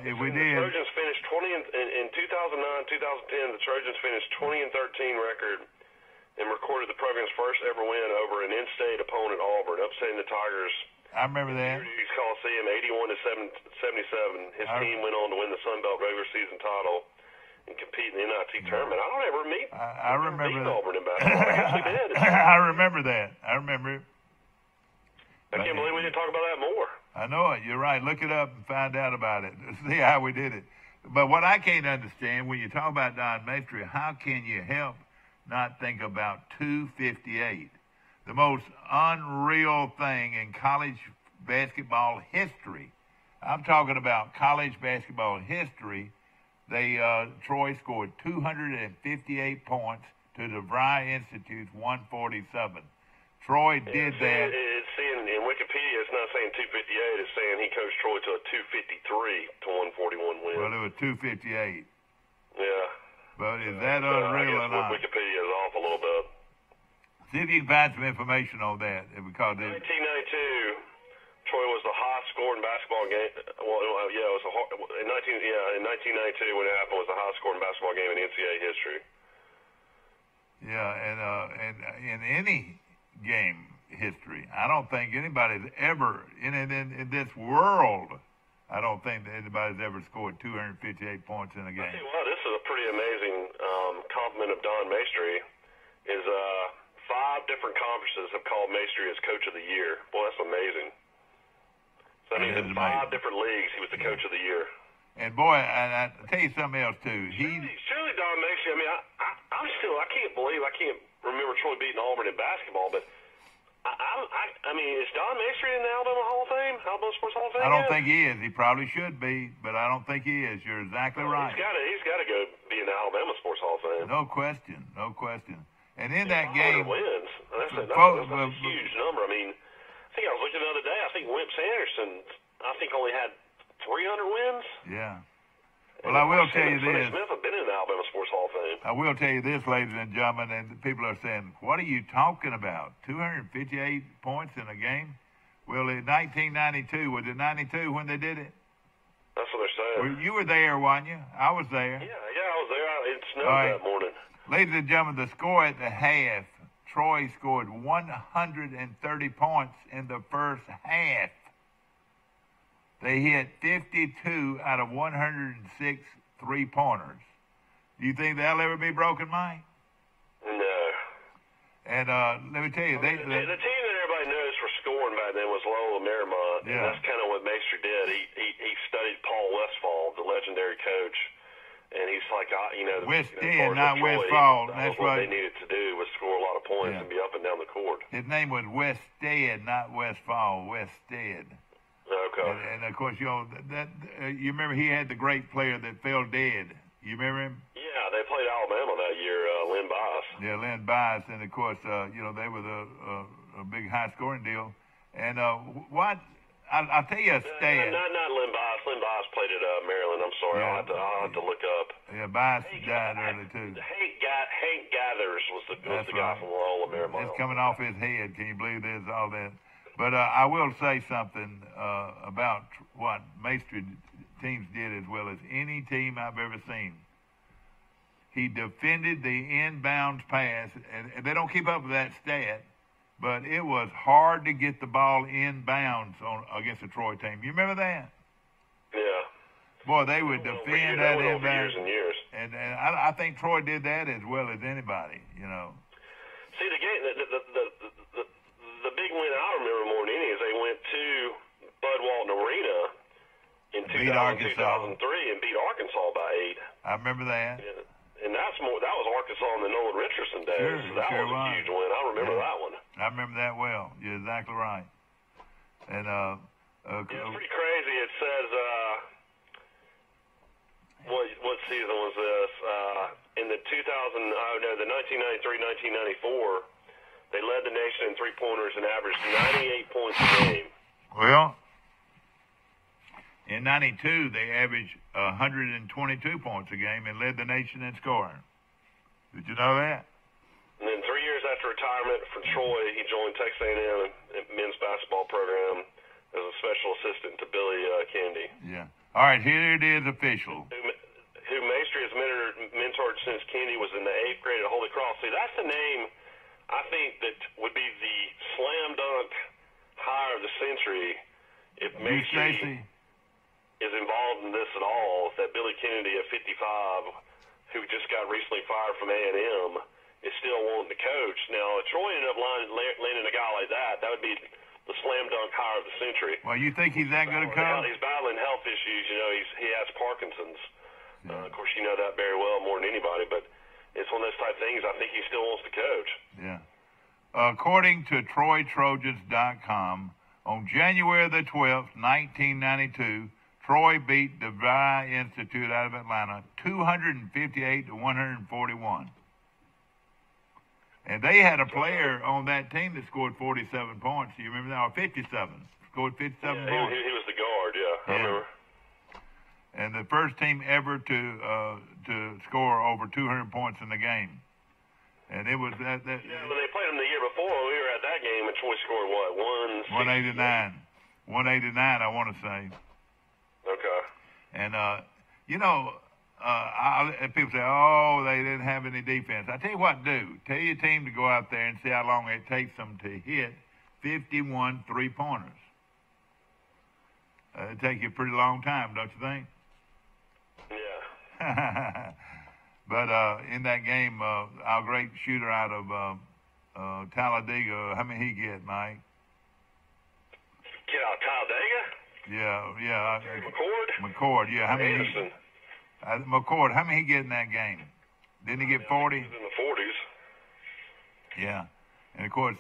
If we did, the Trojans finished 20 in 2009, 2010. The Trojans finished 20-13 record and recorded the program's first ever win over an in-state opponent, Auburn, upsetting the Tigers. I remember that. East Coliseum, 81-77. His team went on to win the Sun Belt regular season title and compete in the NIT tournament. I don't ever meet. I remember that. Auburn in basketball. I guess we did. I remember that. I remember it. I can't believe we didn't talk about that more. I know it. You're right. Look it up and find out about it. See how we did it. But what I can't understand, when you talk about Don Maestri, how can you help not think about 258? The most unreal thing in college basketball history. I'm talking about college basketball history. Troy scored 258 points to the DeVry Institute's 147. Troy did that. It's saying in Wikipedia, it's not saying 258. It's saying he coached Troy to a 253 to 141 win. Well, it was 258. Yeah. But is that unreal or not? Wikipedia is off a little bit. See if you can find some information on that. Because in 1992, Troy was the highest scoring basketball game. Well, yeah, it was in 1992 when it happened, was the highest scoring basketball game in NCAA history. Yeah, and in any game history, I don't think anybody's ever in this world. I don't think that anybody's ever scored 258 points in a game. I tell you what, this is a pretty amazing compliment of Don Maestri. Is 5 different conferences have called Maestri as Coach of the Year. Boy, that's amazing. So that means in 5 different leagues he was the Coach of the Year. And boy, I tell you something else too. Surely Don Maestri. I mean, I can't believe I can't remember Troy beating Auburn in basketball, but I mean, is Don Maestri in the Alabama Hall of Fame? Alabama Sports Hall of Fame? I don't think he is. He probably should be, but I don't think he is. You're exactly right. He's got to go be in the Alabama Sports Hall of Fame. No question. And in that game, wins. That's a huge number. I mean, I think I was looking the other day. I think Wimp Sanderson, only had 300 wins. Yeah. Well, I will tell you this. Smith have been in the Alabama Sports Hall of Fame. I will tell you this, ladies and gentlemen, and people are saying, what are you talking about? 258 points in a game? Well, in 1992, was it 92 when they did it? That's what they're saying. Well, you were there, weren't you? I was there. Yeah, I was there. It snowed that morning. Ladies and gentlemen, the score at the half, Troy scored 130 points in the first half. They hit 52 out of 106 three-pointers. Do you think that'll ever be broken, Mike? No. And let me tell you, the team that everybody knows for scoring back then was Loyola Marymount, and that's kind of what Maestri did. He studied Paul Westphal, the legendary coach, and he's like, Weststead, not Westphal. That's what right. They needed to do was score a lot of points and be up and down the court. His name was Weststead, not Westphal. Weststead. Okay. And of course, you remember he had the great player that fell dead. You remember him? Yeah, they played Alabama that year, Lynn Bias. Yeah, Lynn Bias, and of course, they were a big high-scoring deal. And I'll tell you a stat. Not Lynn Bias. Lynn Bias played at Maryland. I'm sorry, I'll have to look up. Yeah, Bias died early too. Hank Gathers was the guy from Loyola Marymount. It's coming off his head. Can you believe this? All that. But I will say something about what Maestri teams did as well as any team I've ever seen. He defended the inbounds pass, and they don't keep up with that stat, but it was hard to get the ball inbounds against the Troy team. You remember that? Yeah. Boy, they would defend that inbound. Years and years. And I think Troy did that as well as anybody, you know. See, the game, the big win I remember more than any is they went to Bud Walton Arena in 2003 and beat Arkansas by 8. I remember that. Yeah. And that was Arkansas in the Nolan Richardson days. Sure, so that was a huge win. I remember that one. I remember that well. You're exactly right. And it's pretty crazy. It says what season was this? In the 1993-1994, they led the nation in three-pointers and averaged 98 points a game. Well, in 92, they averaged 122 points a game and led the nation in scoring. Did you know that? And then 3 years after retirement from Troy, he joined Texas A&M men's basketball program as a special assistant to Billy Kennedy. Yeah. All right, here it is official. Who Maestri has mentored since Kennedy was in the 8th grade at Holy Cross. See, that's the name I think that would be the slam dunk hire of the century if Maestri is involved in this at all. That Billy Kennedy at 55, who just got recently fired from A&M, is still wanting to coach. Now, if Troy ended up landing a guy like that, that would be the slam dunk hire of the century. Well, you think he's that good a coach? He's battling health issues. You know, he has Parkinson's. Of course, you know that very well, more than anybody, but it's one of those type things. I think he still wants to coach. Yeah. According to TroyTrojans.com, on January the 12th, 1992, Troy beat DeVry Institute out of Atlanta 258-141. And they had a player on that team that scored 47 points. Do you remember that? Or 57. Scored 57 points. He was the guard, I remember. And the first team ever to score over 200 points in the game. And it was that. When they played them the year before, we were at that game, and Troy scored what? 189. 189, I want to say. Okay. And people say, "Oh, they didn't have any defense." I tell you what, tell your team to go out there and see how long it takes them to hit 51 three-pointers. It'd take you a pretty long time, don't you think? Yeah. But in that game, our great shooter out of Talladega, how many he get, Mike? Get out of Talladega? Yeah. McCord, yeah. How many? Anderson. McCord, how many he get in that game? Didn't he get 40? He was in the 40s. Yeah. And, of course,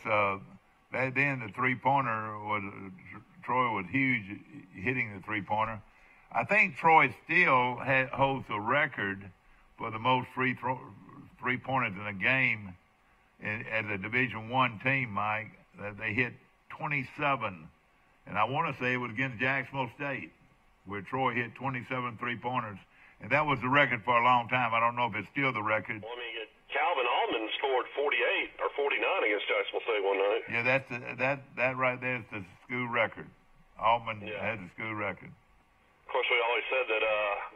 back then the three-pointer Troy was huge hitting the three-pointer. I think Troy still holds the record for the most three-pointers in a game as a Division I team, Mike. That they hit 27. And I want to say it was against Jacksonville State, where Troy hit 27 three-pointers. And that was the record for a long time. I don't know if it's still the record. Well, Calvin Allman scored 48 or 49 against Jacksonville State one night. Yeah, that right there is the school record. Allman has the school record. Of course, we always said that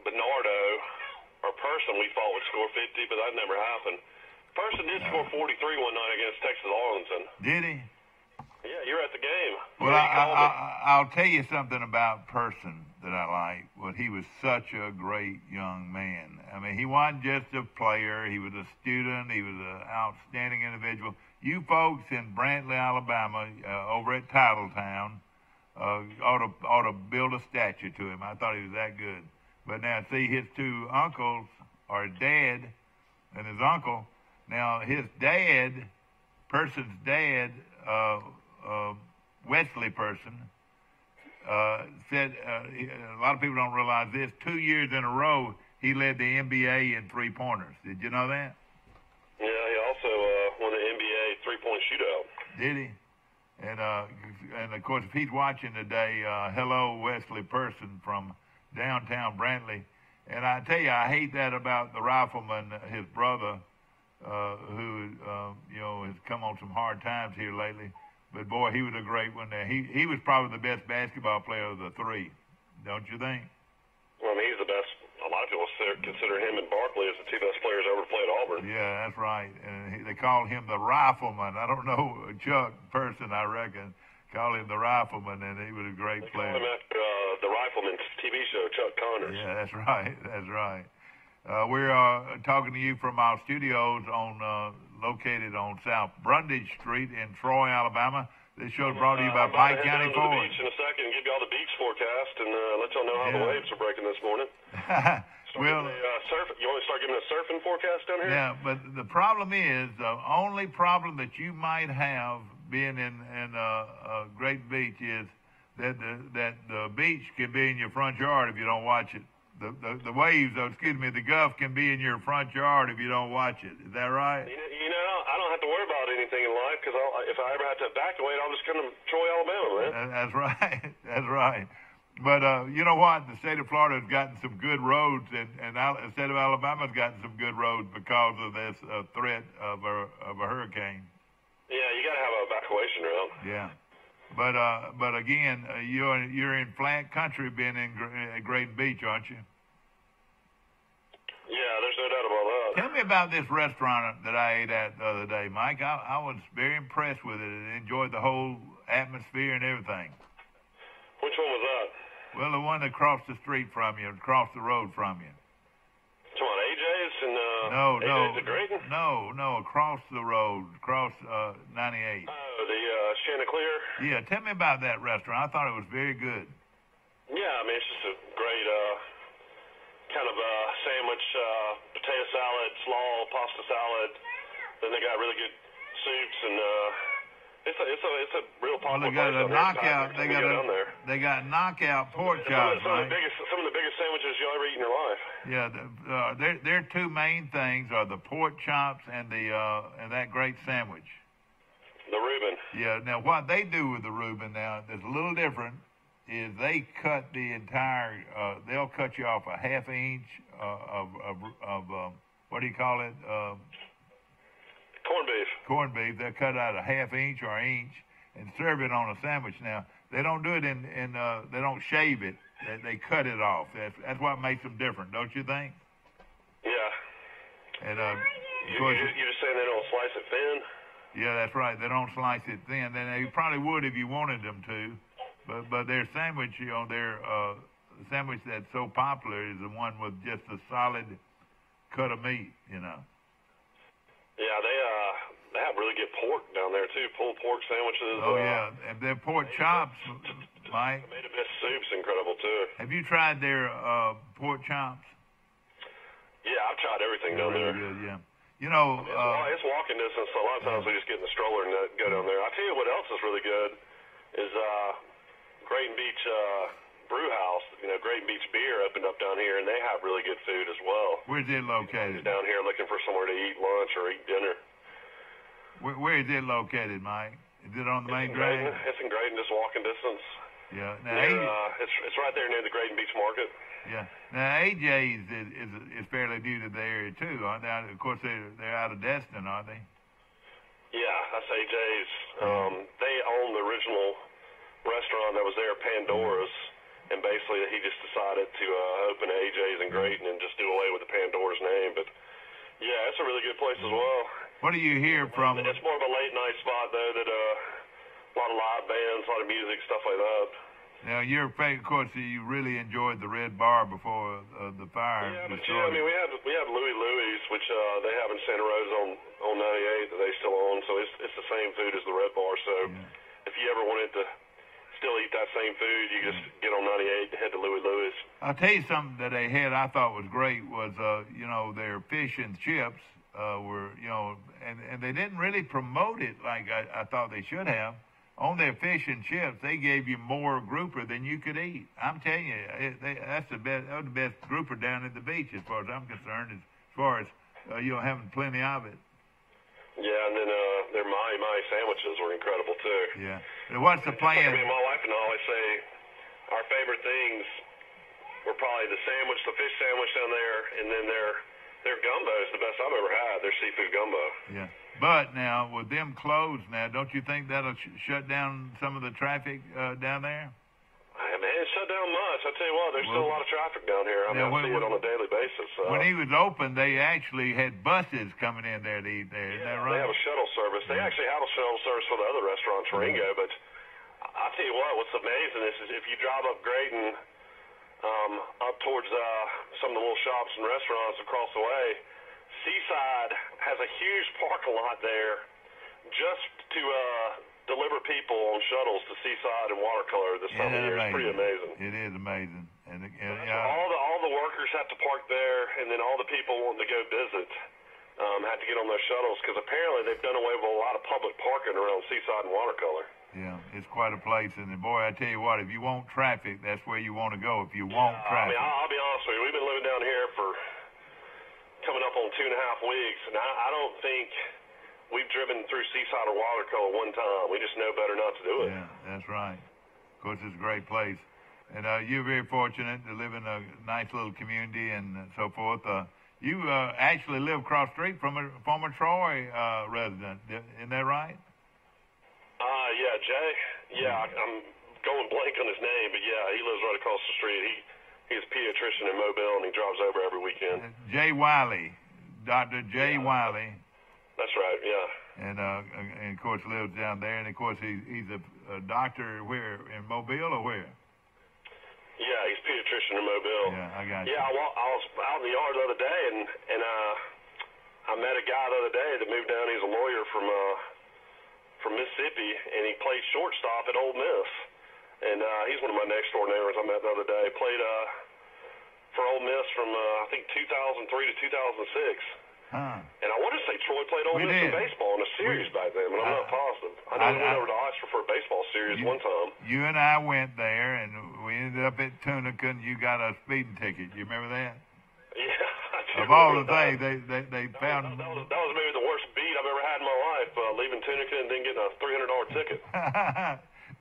Bernardo or Person we thought would score 50, but that never happened. Person did score 43 one night against Texas Arlington. Did he? Yeah, you were at the game. Well, I'll tell you something about Person that I like. Well, he was such a great young man. I mean, he wasn't just a player. He was a student. He was an outstanding individual. You folks in Brantley, Alabama, over at Titletown, ought to build a statue to him. I thought he was that good. But now, see, his two uncles are dad and his uncle. Now, his dad, Person's dad, Wesley Person, said, a lot of people don't realize this, 2 years in a row, he led the NBA in three-pointers. Did you know that? Yeah, he also won the NBA three-point shootout. Did he? And of course, if he's watching today, hello, Wesley Person from downtown Brantley. And I tell you, I hate that about the rifleman, his brother, who has come on some hard times here lately. But boy, he was a great one there. He was probably the best basketball player of the three, don't you think? Well, I mean, he's the best. A lot of people consider him and Barkley as the two best players ever to play at Auburn. Yeah, that's right. And they call him the rifleman. I don't know, Chuck Person, I reckon, call him the rifleman, and he was a great player. They call him after the Rifleman TV show, Chuck Connors. Yeah, that's right. That's right. We're talking to you from our studios located on South Brundage Street in Troy, Alabama. This show is brought to you by Pike County Ford. I'm beach in a second and give you all the beach forecast and let y'all know how the waves are breaking this morning. Well, you want to start giving a surfing forecast down here? Yeah, but the problem is, the only problem that you might have being in a great beach is that the beach can be in your front yard if you don't watch it. The waves, the Gulf can be in your front yard if you don't watch it. Is that right? You know, I don't have to worry about anything in life because if I ever have to evacuate, I'll just come to Troy, Alabama, man. That's right. That's right. But you know what? The state of Florida has gotten some good roads, and the state of Alabama has gotten some good roads because of this threat of a hurricane. Yeah, you got to have an evacuation route. Yeah. But again, you're in flat country, being in Great Beach, aren't you? Yeah, there's no doubt about that. Tell me about this restaurant that I ate at the other day, Mike. I was very impressed with it and enjoyed the whole atmosphere and everything. Which one was that? Well, the one across the street from you, across the road from you. Come on, AJ's and AJ's at Grayton? No, across the road, across 98. Oh, the Chanticleer? Yeah, tell me about that restaurant. I thought it was very good. Yeah, I mean, it's just a great kind of sandwich, potato salad, slaw, pasta salad. Then they got really good soups and it's a real popular place. They got knockout pork chops, right? Some of the biggest sandwiches you'll ever eat in your life. Yeah, their two main things are the pork chops and that great sandwich. The Reuben. Yeah. Now what they do with the Reuben now that's a little different is they cut the entire. They'll cut you off a half inch of what do you call it? Corned beef. Corned beef. They'll cut out a half inch or an inch and serve it on a sandwich. Now they don't do it they don't shave it. They cut it off. That's what makes them different, don't you think? Yeah. And you're just saying they don't slice it thin? Yeah, that's right. They don't slice it thin. Then they probably would if you wanted them to. But their sandwich, their sandwich that's so popular is the one with just a solid cut of meat, Yeah, they have really good pork down there too. Pulled pork sandwiches. Oh yeah, and their pork chops, Mike. They made the best soup's incredible too. Have you tried their pork chops? Yeah, I've tried everything down there. Good, yeah. It's walking distance. So a lot of times we just get in the stroller and go down there. I tell you what else is really good is Grayton Beach Brew House. Grayton Beach Beer opened up down here, and they have really good food as well. Where's it located? Down here looking for somewhere to eat lunch or eat dinner. Where is it located, Mike? Is it on the main drag? It's in Grayton, just walking distance. Yeah. Now, it's right there near the Grayton Beach Market. Yeah. Now AJ's is fairly new to the area too, aren't they? Of course they're out of Destin, aren't they? Yeah, that's AJ's. They own the original restaurant that was there, Pandora's, and basically he just decided to open AJ's in Grayton and just do away with the Pandora's name. But yeah, it's a really good place as well. What do you hear from? It's more of a late night spot though. That a lot of live bands, a lot of music, stuff like that. Now, of course, you really enjoyed the Red Bar before the fire. Yeah, but I mean, we have Louie Louie's, which they have in Santa Rosa on 98 that they still own. So it's the same food as the Red Bar. So if you ever wanted to still eat that same food, you just get on 98 and head to Louie Louie's. I'll tell you something that they had I thought was great was their fish and chips were and they didn't really promote it like I thought they should have. On their fish and chips, they gave you more grouper than you could eat. I'm telling you, that was the best grouper down at the beach, as far as I'm concerned. As far as having plenty of it. Yeah, and then their mahi sandwiches were incredible too. Yeah. And what's the plan? I mean, my wife and I always say our favorite things were probably the fish sandwich down there, and then their gumbo is the best I've ever had. Their seafood gumbo. Yeah. But now, with them closed now, don't you think that'll shut down some of the traffic down there? Man, it shut down much. I tell you what, there's still a lot of traffic down here. I see it on a daily basis. When he was open, they actually had buses coming in there to eat there. Isn't that right? They have a shuttle service. They actually have a shuttle service for the other restaurants, Ringo. But I tell you what, what's amazing is if you drive up Grayton, up towards some of the little shops and restaurants across the way, Seaside has a huge parking lot there just to deliver people on shuttles to Seaside and Watercolor this time of year. It's pretty amazing. It is amazing. And all the workers have to park there, and then all the people wanting to go visit have to get on those shuttles because apparently they've done away with a lot of public parking around Seaside and Watercolor. Yeah, it's quite a place, and boy, I tell you what, if you want traffic, that's where you want to go. If you want traffic. I mean, I'll be honest with you, we've been living down here for coming up on 2.5 weeks, and I don't think we've driven through Seaside or Watercolor one time. We just know better not to do it. Yeah, that's right. Of course, it's a great place. And you're very fortunate to live in a nice little community and so forth. You actually live across the street from a former Troy resident. Isn't that right? Yeah, Jay. Yeah, I'm going blank on his name, but yeah, he lives right across the street. He's a pediatrician in Mobile, and he drives over every weekend. Jay Wiley, Dr. Jay Wiley. That's right, yeah. And of course lives down there, and of course he's a doctor where, in Mobile or where? Yeah, he's a pediatrician in Mobile. Yeah, I got you. Yeah, I was out in the yard the other day, and I met a guy the other day that moved down. He's a lawyer from Mississippi, and he played shortstop at Ole Miss. And he's one of my next door neighbors I met the other day. Played for Ole Miss from I think 2003 to 2006. And I want to say Troy played Ole Miss in baseball in a series back then, but I'm not positive. I know we went over to Oxford for a baseball series one time. You and I went there, and we ended up at Tunica, and you got a speeding ticket. You remember that? Yeah, I do. Of all the things, they found... That was maybe the worst beat I've ever had in my life, leaving Tunica and then getting a $300 ticket.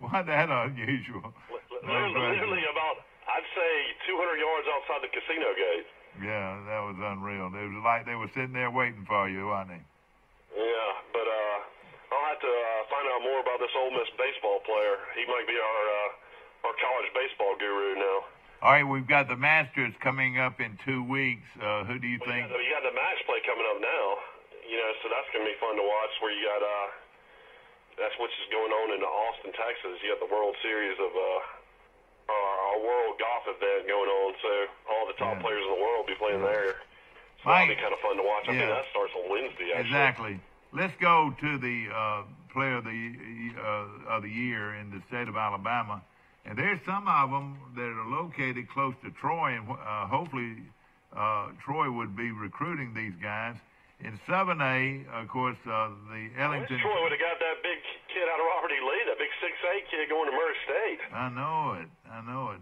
Why that unusual? Literally about, I'd say, 200 yards outside the casino gate. Yeah, that was unreal. It was like they were sitting there waiting for you, wasn't they? Yeah, but I'll have to find out more about this Ole Miss baseball player. He might be our college baseball guru now. All right, we've got the Masters coming up in 2 weeks. Who do you think? You got the match play coming up now. So that's going to be fun to watch. Where you got that's what's just going on in Austin, Texas. You got the World Series of our World Golf event going on. So all the top players in the world will be playing there. So that'll be kind of fun to watch. I think that starts on Wednesday. Actually. Exactly. Let's go to the player of the year in the state of Alabama. And there's some of them that are located close to Troy, and hopefully Troy would be recruiting these guys. In 7A, of course, the Ellington... Troy would have got that big kid out of Robert E. Lee, that big 6'8" kid going to Murray State. I know it.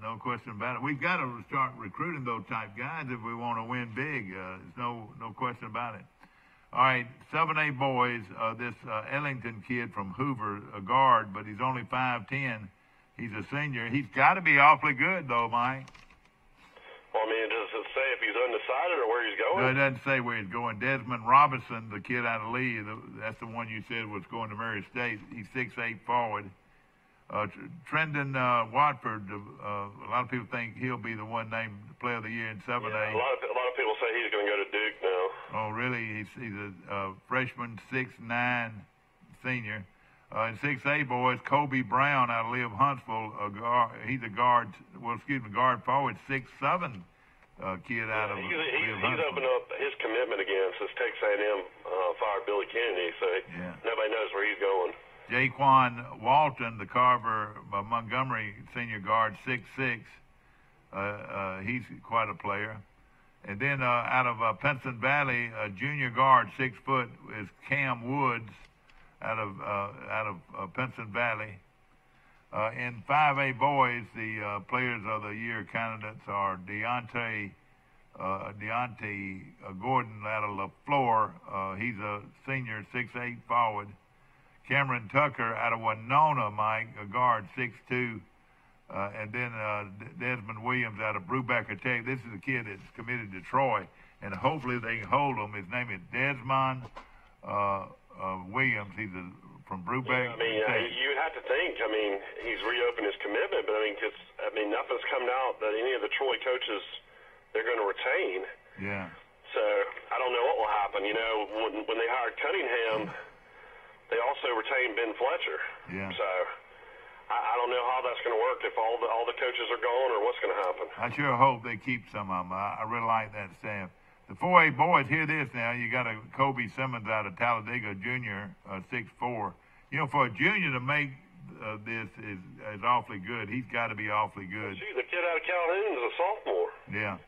No question about it. We've got to start recruiting those type guys if we want to win big. There's no question about it. All right, 7A boys, this Ellington kid from Hoover, a guard, but he's only 5'10". He's a senior. He's got to be awfully good, though, Mike. Well, I mean, does it say if he's undecided or where he's going? No, it doesn't say where he's going. Desmond Robinson, the kid out of Lee, that's the one you said was going to Murray State. He's 6'8" forward. Trendon Watford, a lot of people think he'll be the one named Player of the Year in 7A. Yeah, a lot of people say he's going to go to Duke now. Oh, really? He's a freshman, 6'9", senior. In 6A boys, Kobe Brown out of Lee of Huntsville, he's a guard forward, 6'7", kid out of Lee of Huntsville. He's opened up his commitment again since Texas A&M fired Billy Kennedy, so nobody knows where he's going. Jaquan Walton, the Carver Montgomery senior guard, 6'6". He's quite a player. And then out of Penson Valley, junior guard, 6 foot, is Cam Woods out of Penson Valley. In 5A boys, the players of the year candidates are Deontay Gordon out of LaFleur. He's a senior, 6'8" forward. Cameron Tucker out of Winona, Mike, a guard, 6'2". And then Desmond Williams out of Brubaker Tech. This is a kid that's committed to Troy, and hopefully they can hold him. His name is Desmond Williams. He's from Brubaker. Yeah, you have to think. I mean, he's reopened his commitment, but nothing's coming out that any of the Troy coaches they're going to retain. Yeah. So I don't know what will happen. You know, when they hired Cunningham, they also retained Ben Fletcher. Yeah. So I don't know how that's going to work if all the coaches are gone or what's going to happen. I sure hope they keep some of them. I really like that staff. The 4A boys, hear this now. You got a Kobe Simmons out of Talladega Junior, 6'4". You know, for a junior to make this is awfully good. He's got to be awfully good. Gee, the kid out of Calhoun is a sophomore. Yeah.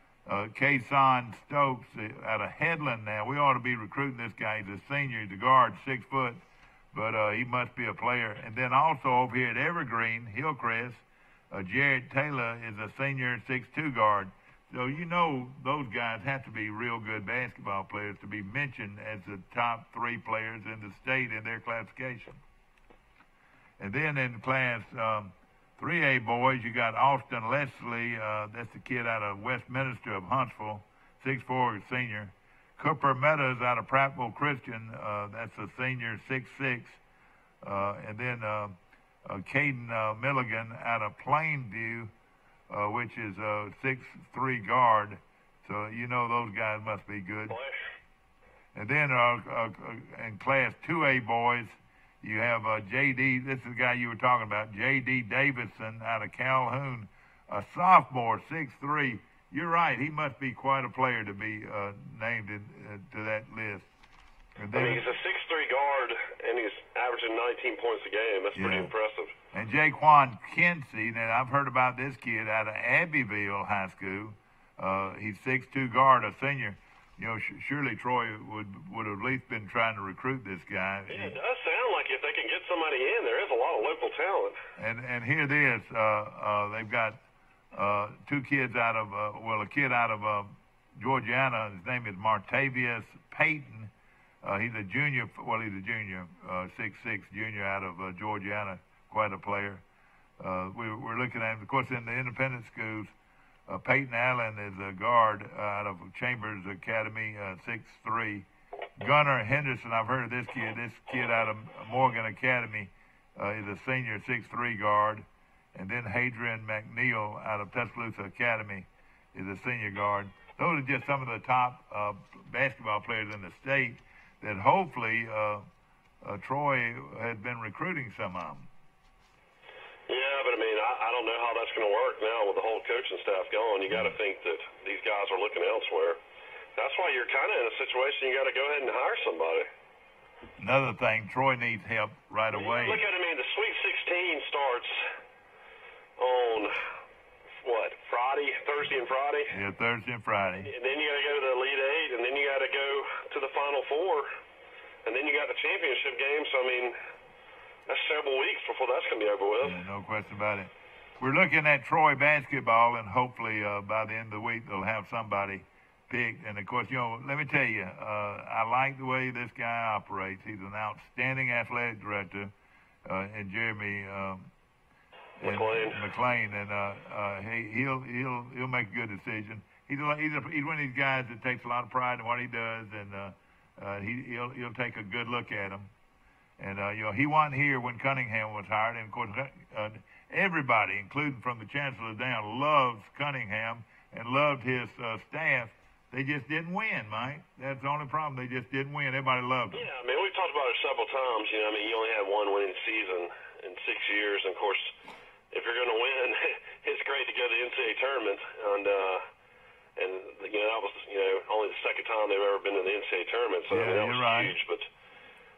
Kason Stokes out of Headland now. We ought to be recruiting this guy. He's a senior. He's a guard, 6 foot, but he must be a player. And then also over here at Evergreen, Hillcrest, Jared Taylor is a senior 6'2" guard. So you know those guys have to be real good basketball players to be mentioned as the top 3 players in the state in their classification. And then in class 3A boys, you got Austin Leslie. That's the kid out of Westminster of Huntsville, 6'4", senior. Cooper Meadows out of Prattville Christian. That's a senior, 6'6". And then Caden Milligan out of Plainview, which is a 6'3" guard. So you know those guys must be good. And then in class 2A boys, you have J.D., this is the guy you were talking about, J.D. Davidson out of Calhoun, a sophomore, 6'3". You're right, he must be quite a player to be named to that list. And then, he's a 6'3" guard, and he's averaging 19 points a game. That's pretty impressive. And Jaquan Kinsey, now I've heard about this kid out of Abbeville High School. He's 6'2" guard, a senior. You know, surely Troy would have at least been trying to recruit this guy. Yeah, it does sound like if they can get somebody in, there is a lot of local talent. And here this, they've got 2 kids out of, a kid out of Georgiana. His name is Martavius Payton. He's a junior, 6'6" junior out of Georgiana, quite a player. We're looking at him, of course, in the independent schools. Peyton Allen is a guard out of Chambers Academy, 6'3". Gunnar Henderson, I've heard of this kid. This kid out of Morgan Academy is a senior, 6'3" guard. And then Hadrian McNeil out of Tuscaloosa Academy is a senior guard. Those are just some of the top basketball players in the state that hopefully Troy has been recruiting some of them. Yeah, but I don't know how that's going to work now with the whole coaching staff gone. You got to think that these guys are looking elsewhere. That's why you're kind of in a situation you got to go ahead and hire somebody. Another thing, Troy needs help right away. Look at the Sweet 16 starts on Thursday and Friday. Yeah, Thursday and Friday. And then you got to go to the Elite Eight, and then you got to go to the Final Four, and then you got the championship game. So that's several weeks before that's going to be over with. Yeah, no question about it. We're looking at Troy basketball, and hopefully by the end of the week they'll have somebody picked. And, of course, let me tell you, I like the way this guy operates. He's an outstanding athletic director, and Jeremy McLean, and he'll make a good decision. He's one of these guys that takes a lot of pride in what he does, and he'll take a good look at him. And, he wasn't here when Cunningham was hired. And, of course, everybody, including from the chancellor down, loves Cunningham and loved his staff. They just didn't win, Mike. That's the only problem. They just didn't win. Everybody loved them. Yeah, we've talked about it several times. You only had one winning season in 6 years. And, of course, if you're going to win, it's great to go to the NCAA tournament. And that was, only the second time they've ever been in the NCAA tournament. So, that was huge. But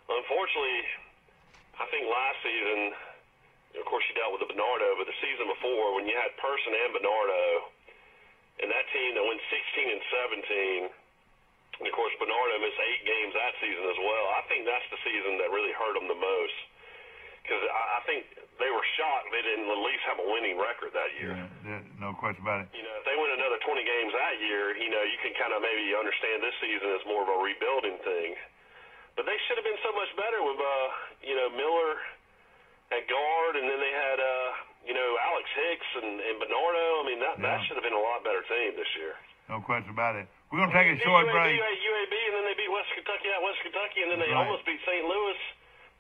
unfortunately, I think last season, of course, you dealt with the Bernardo, but the season before, when you had Person and Bernardo, and that team that went 16 and 17, and of course, Bernardo missed 8 games that season as well. I think that's the season that really hurt them the most, because I think they were shocked they didn't at least have a winning record that year. Yeah, no question about it. If they win another 20 games that year, you can kind of maybe understand this season as more of a rebuilding thing. But they should have been so much better with, Miller at guard, and then they had, Alex Hicks and Bernardo. I mean, that should have been a lot better team this year. No question about it. We're going to take a short break. UAB, and then they beat West Kentucky at West Kentucky, and then they almost beat St. Louis,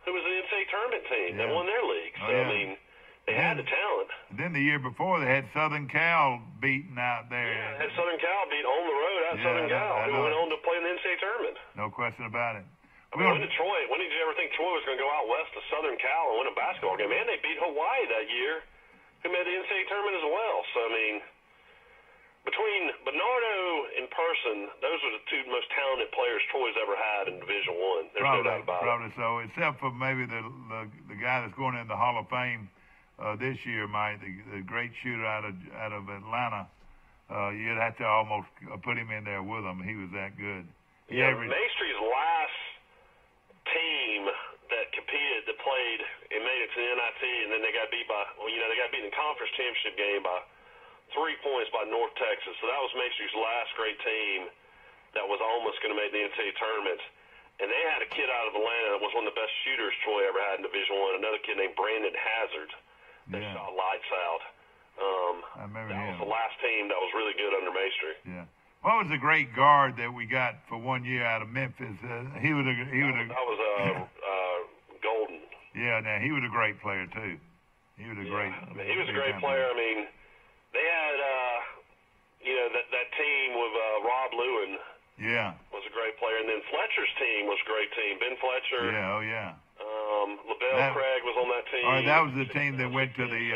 who was an NCAA tournament team that won their league. So, I mean, they had the talent. And then the year before, they had Southern Cal beaten out there. Yeah, had Southern Cal beat on the road at Southern Cal, who went on to play in the NCAA tournament. No question about it. I mean, when did you ever think Troy was going to go out west to Southern Cal and win a basketball game? Man, they beat Hawaii that year, who made the NCAA tournament as well. So, I mean, between Bernardo and Person, those are the two most talented players Troy's ever had in Division I. There's no doubt about it. Probably so, except for maybe the guy that's going in the Hall of Fame this year, Mike, the great shooter out of Atlanta. You'd have to almost put him in there with him. He was that good. Maestry's last team that competed, that played and made it to the NIT, and then they got beat in the conference championship game by 3 points by North Texas. So that was Maestry's last great team that was almost going to make the NCAA tournament. And they had a kid out of Atlanta that was one of the best shooters Troy ever had in Division I, another kid named Brandon Hazard. They shot lights out. I remember that him. was the last team that was really good under Maestry. Yeah. What was the great guard that we got for 1 year out of Memphis? That was Golden. Yeah, now he was a great player too. He was a great. He was a great player. I mean, they had that team with Rob Lewin. Yeah. Was a great player, and then Fletcher's team was a great team. Ben Fletcher. Yeah. Oh yeah. LaBelle Craig was on that team. All right, that was the team that went to the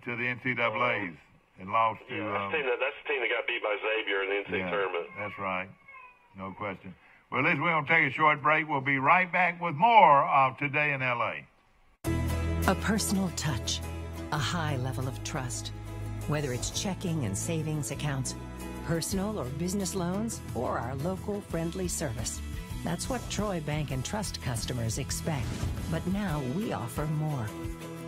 NCAA's and lost to. That's the team that got beat by Xavier in the NCAA tournament. That's right. No question. Well, listen, we're going to take a short break. We'll be right back with more of Today in L.A. A personal touch, a high level of trust. Whether it's checking and savings accounts, personal or business loans, or our local friendly service. That's what Troy Bank and Trust customers expect. But now we offer more.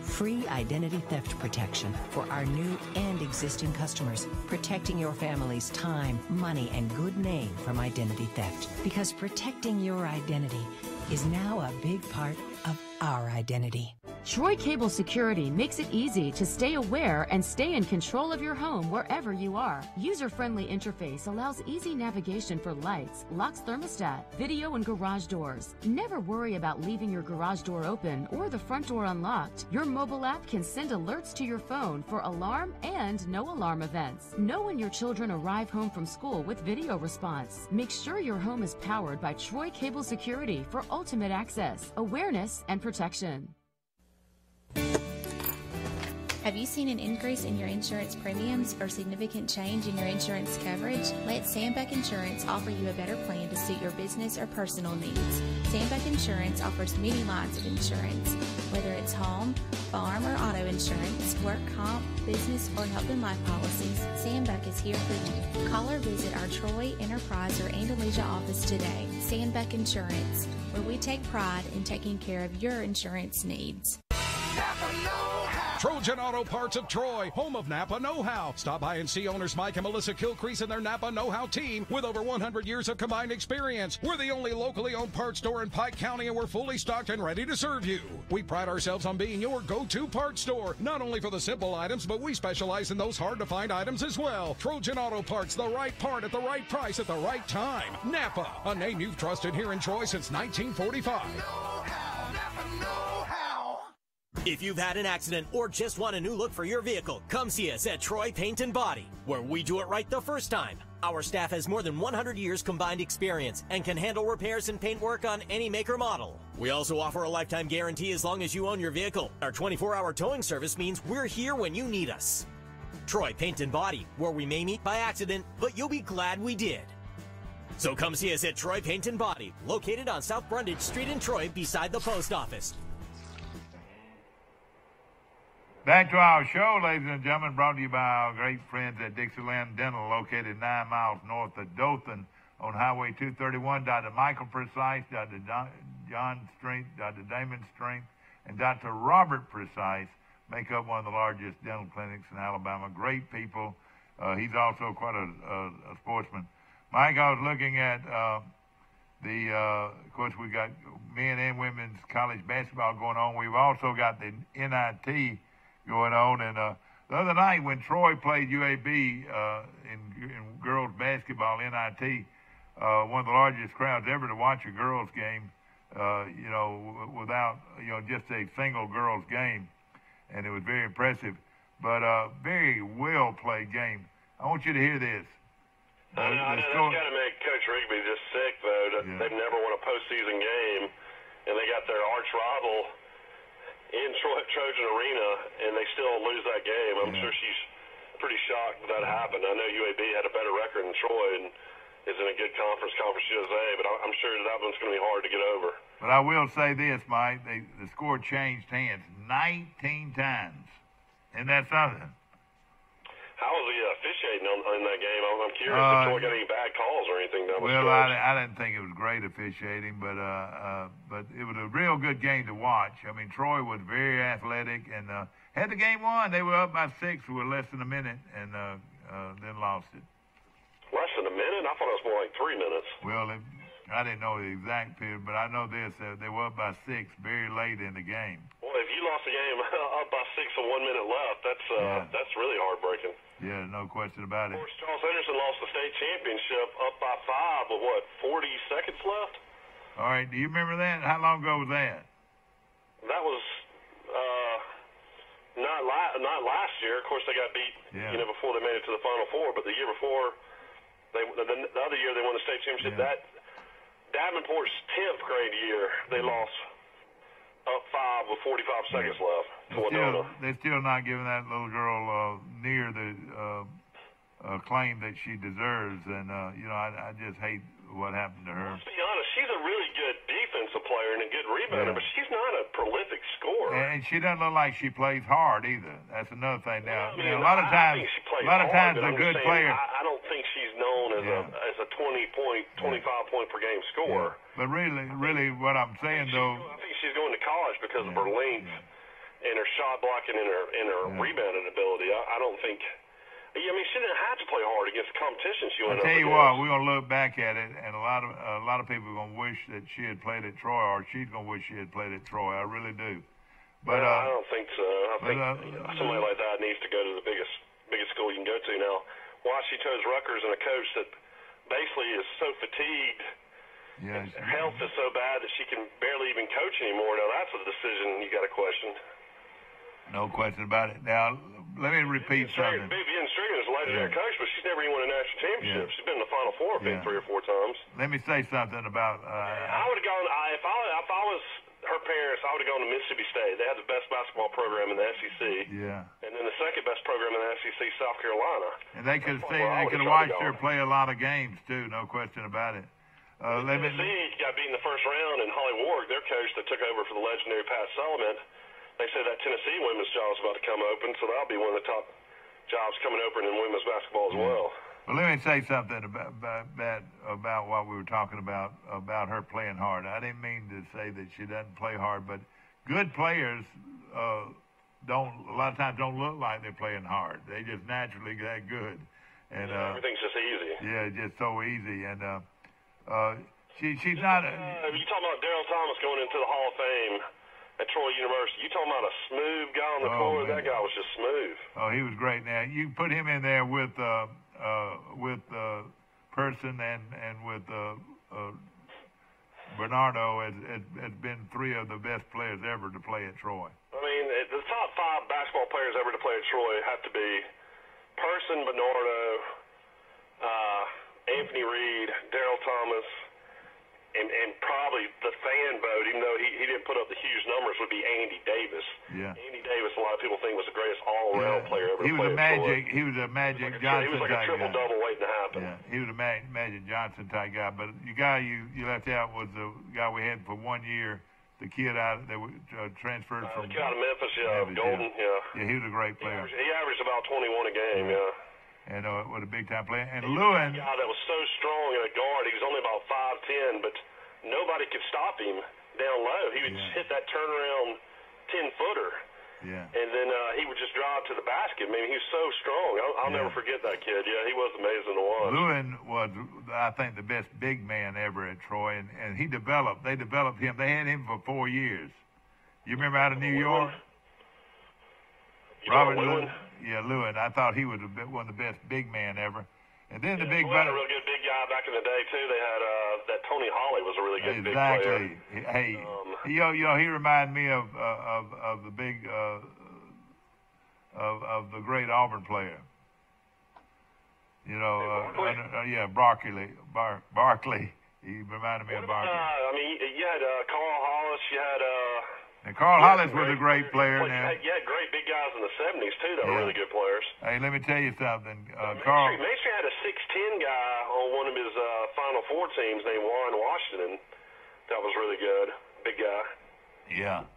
Free identity theft protection for our new and existing customers, protecting your family's time, money, and good name from identity theft. Because protecting your identity is now a big part of our identity. Troy Cable Security makes it easy to stay aware and stay in control of your home wherever you are. User-friendly interface allows easy navigation for lights, locks thermostat, video, and garage doors. Never worry about leaving your garage door open or the front door unlocked. Your mobile app can send alerts to your phone for alarm and no alarm events. Know when your children arrive home from school with video response. Make sure your home is powered by Troy Cable Security for ultimate access, awareness, and protection. Have you seen an increase in your insurance premiums or significant change in your insurance coverage? Let Sandbeck Insurance offer you a better plan to suit your business or personal needs. Sandbeck Insurance offers many lines of insurance, whether it's home, farm, or auto insurance, work comp, business, or health and life policies. Sandbeck is here for you. Call or visit our Troy, Enterprise, or Andalusia office today. Sandbeck Insurance, where we take pride in taking care of your insurance needs. Trojan Auto Parts of Troy, home of Napa Know-How. Stop by and see owners Mike and Melissa Kilcrease and their Napa Know-How team with over 100 years of combined experience. We're the only locally owned parts store in Pike County, and we're fully stocked and ready to serve you. We pride ourselves on being your go-to parts store, not only for the simple items, but we specialize in those hard-to-find items as well. Trojan Auto Parts, the right part at the right price at the right time. Napa, a name you've trusted here in Troy since 1945. If you've had an accident or just want a new look for your vehicle, come see us at Troy Paint and Body, where we do it right the first time. Our staff has more than 100 years combined experience and can handle repairs and paint work on any make or model. We also offer a lifetime guarantee as long as you own your vehicle. Our 24-hour towing service means we're here when you need us. Troy Paint and Body, where we may meet by accident, but you'll be glad we did. So come see us at Troy Paint and Body, located on South Brundage Street in Troy beside the post office. Back to our show, ladies and gentlemen, brought to you by our great friends at Dixieland Dental, located 9 miles north of Dothan on Highway 231. Dr. Michael Precise, Dr. John Strength, Dr. Damon Strength, and Dr. Robert Precise make up one of the largest dental clinics in Alabama. Great people. He's also quite a sportsman. Mike, I was looking at of course, we got men and women's college basketball going on. We've also got the NIT going on. And the other night when Troy played UAB in girls basketball, NIT, one of the largest crowds ever to watch a girls game, without, just a single girls game. And it was very impressive, but very well played game. I want you to hear this. I know that's got to make Coach Rigby just sick, though. They've never won a postseason game, and they got their arch rival in Trojan Arena, and they still lose that game. I'm sure she's pretty shocked that happened. I know UAB had a better record than Troy and is in a good Conference USA, but I'm sure that one's going to be hard to get over. But I will say this, Mike, the score changed hands 19 times, and that's something. How was the officiating in that game? I'm curious if Troy got any bad calls or anything down the stretch. Well, I didn't think it was great officiating, but it was a real good game to watch. I mean, Troy was very athletic and had the game won. They were up by 6 with less than a minute and then lost it. Less than a minute? I thought it was more like 3 minutes. Well, I didn't know the exact period, but I know this. They were up by 6 very late in the game. Well, if you lost the game up by 6 with 1 minute left, that's really heartbreaking. Yeah, no question about it. Of course, Charles Henderson lost the state championship up by 5 with, 40 seconds left? All right, do you remember that? How long ago was that? That was not last year. Of course, they got beat, before they made it to the Final Four, but the year before, the other year they won the state championship. That Davenport's 10th grade year, they lost up 5 with 45 seconds left. They're still not giving that little girl near the claim that she deserves, and I just hate what happened to her. Let's be honest, she's a really good defensive player and a good rebounder, but she's not a prolific scorer. And she doesn't look like she plays hard either. That's another thing. Now, a lot of times, a good player. I don't think she's known as a 20-point, 25-point per game scorer. Yeah. But really, what I'm saying though, I think she's going to college because of her length and her shot blocking and her rebounding ability. I don't think. I mean, she didn't have to play hard against the competition she went up against. I'll tell you what, we're gonna look back at it, and a lot of people are gonna wish that she had played at Troy, or she's gonna wish she had played at Troy. I really do. But I don't think so. I think somebody like that needs to go to the biggest school you can go to now. Why she chose Rutgers and a coach that basically is so fatigued. Yes. Her health is so bad that she can barely even coach anymore. Now that's a decision you got to question. No question about it. Now, let me repeat something. Vivian Strigan is a legendary coach, but she's never even won a national championship. She's been in the Final Four, I think, 3 or 4 times. Let me say something about. I would have gone. If I was her parents, I would have gone to Mississippi State. They have the best basketball program in the SEC. Yeah. And then the second best program in the SEC, South Carolina. And they could have watched her play a lot of games too. No question about it. Tennessee got beat in the first round, and Holly Ward, their coach that took over for the legendary Pat Sullivan, they say that Tennessee women's job is about to come open, so that'll be one of the top jobs coming open in women's basketball as well. Well, let me say something about what we were talking about her playing hard. I didn't mean to say that she doesn't play hard, but good players a lot of times don't look like they're playing hard. They just naturally that good. And everything's just easy. Yeah, just so easy. And she's not. You talking about Daryl Thomas going into the Hall of Fame at Troy University? You talking about a smooth guy on the court? That guy was just smooth. Oh, he was great. Now you put him in there with Person and with Bernardo has been 3 of the best players ever to play at Troy. I mean, the top 5 basketball players ever to play at Troy have to be Person, Bernardo, Anthony Reed, Daryl Thomas, and probably the fan vote, even though he didn't put up the huge numbers, would be Andy Davis. Yeah. Andy Davis, a lot of people think was the greatest all-around player ever to play at Troy. He was a Magic Johnson He was like a triple-double waiting to happen. Yeah, he was a Magic Johnson type guy. But the guy you left out was the guy we had for 1 year, the kid that transferred from the kid out of Memphis, Golden, Yeah, he was a great player. He averaged about 21 a game, And what a big-time player. And he Lewin. Was a guy that was so strong in a guard. He was only about 5'10", but nobody could stop him down low. He would just hit that turnaround 10-footer. Yeah. And then he would just drive to the basket. I mean, he was so strong. I'll never forget that kid. Yeah, he was amazing to watch. Lewin was, I think, the best big man ever at Troy, and they developed him. They had him for 4 years. You remember out of New York? Robert Lewin. Yeah, Lewin. I thought he was one of the best big man ever. And then the big brother. A real good big guy back in the day too. They had that Tony Holly was a really good big player. Exactly. Hey, he reminded me of the big of the great Auburn player. Barkley. He reminded me of Barkley. You had Carl Hollis. You had. And Carl Hollis was a great player. Now. You had great big guys in the 70s, too, that were really good players. Hey, let me tell you something. Carl Maestri had a 6'10 guy on one of his Final Four teams named Warren Washington. That was really good. Big guy. Yeah.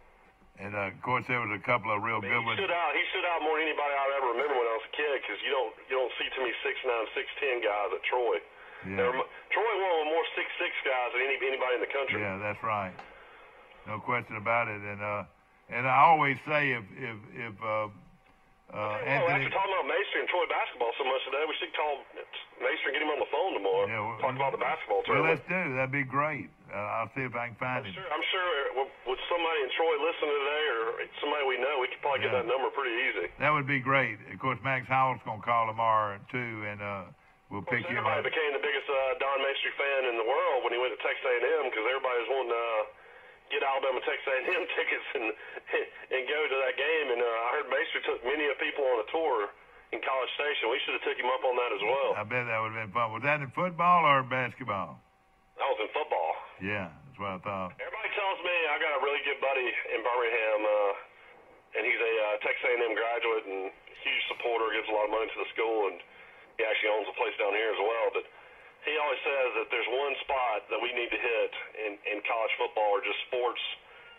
And, of course, there was a couple of real good ones. He stood out more than anybody I ever remember when I was a kid because you don't see too many 6'9", 6'10 guys at Troy. Yeah. Troy won more 6'6 guys than anybody in the country. Yeah, that's right. No question about it. And I always say if Anthony, after talking about Maestri and Troy basketball so much today, we should call Maestri and get him on the phone tomorrow. Yeah, talk about the basketball tournament. Well, let's do. That'd be great. I'll see if I can find him. I'm sure with somebody in Troy listening today or somebody we know, we could probably get that number pretty easy. That would be great. Of course, Max Howell's going to call tomorrow too, and we'll pick him up. Everybody became the biggest Don Maestri fan in the world when he went to Texas A&M because everybody was wanting to get Alabama Texas A&M tickets and go to that game. And I heard Maestri took many people on a tour in College Station. We should have took him up on that as well. I bet that would have been fun. Was that in football or basketball? That was in football. Yeah, that's what I thought. Everybody tells me I got a really good buddy in Birmingham, and he's a Texas A&M graduate and huge supporter, gives a lot of money to the school, and he actually owns a place down here as well. But he always says that there's one spot that we need to hit in college football or just sports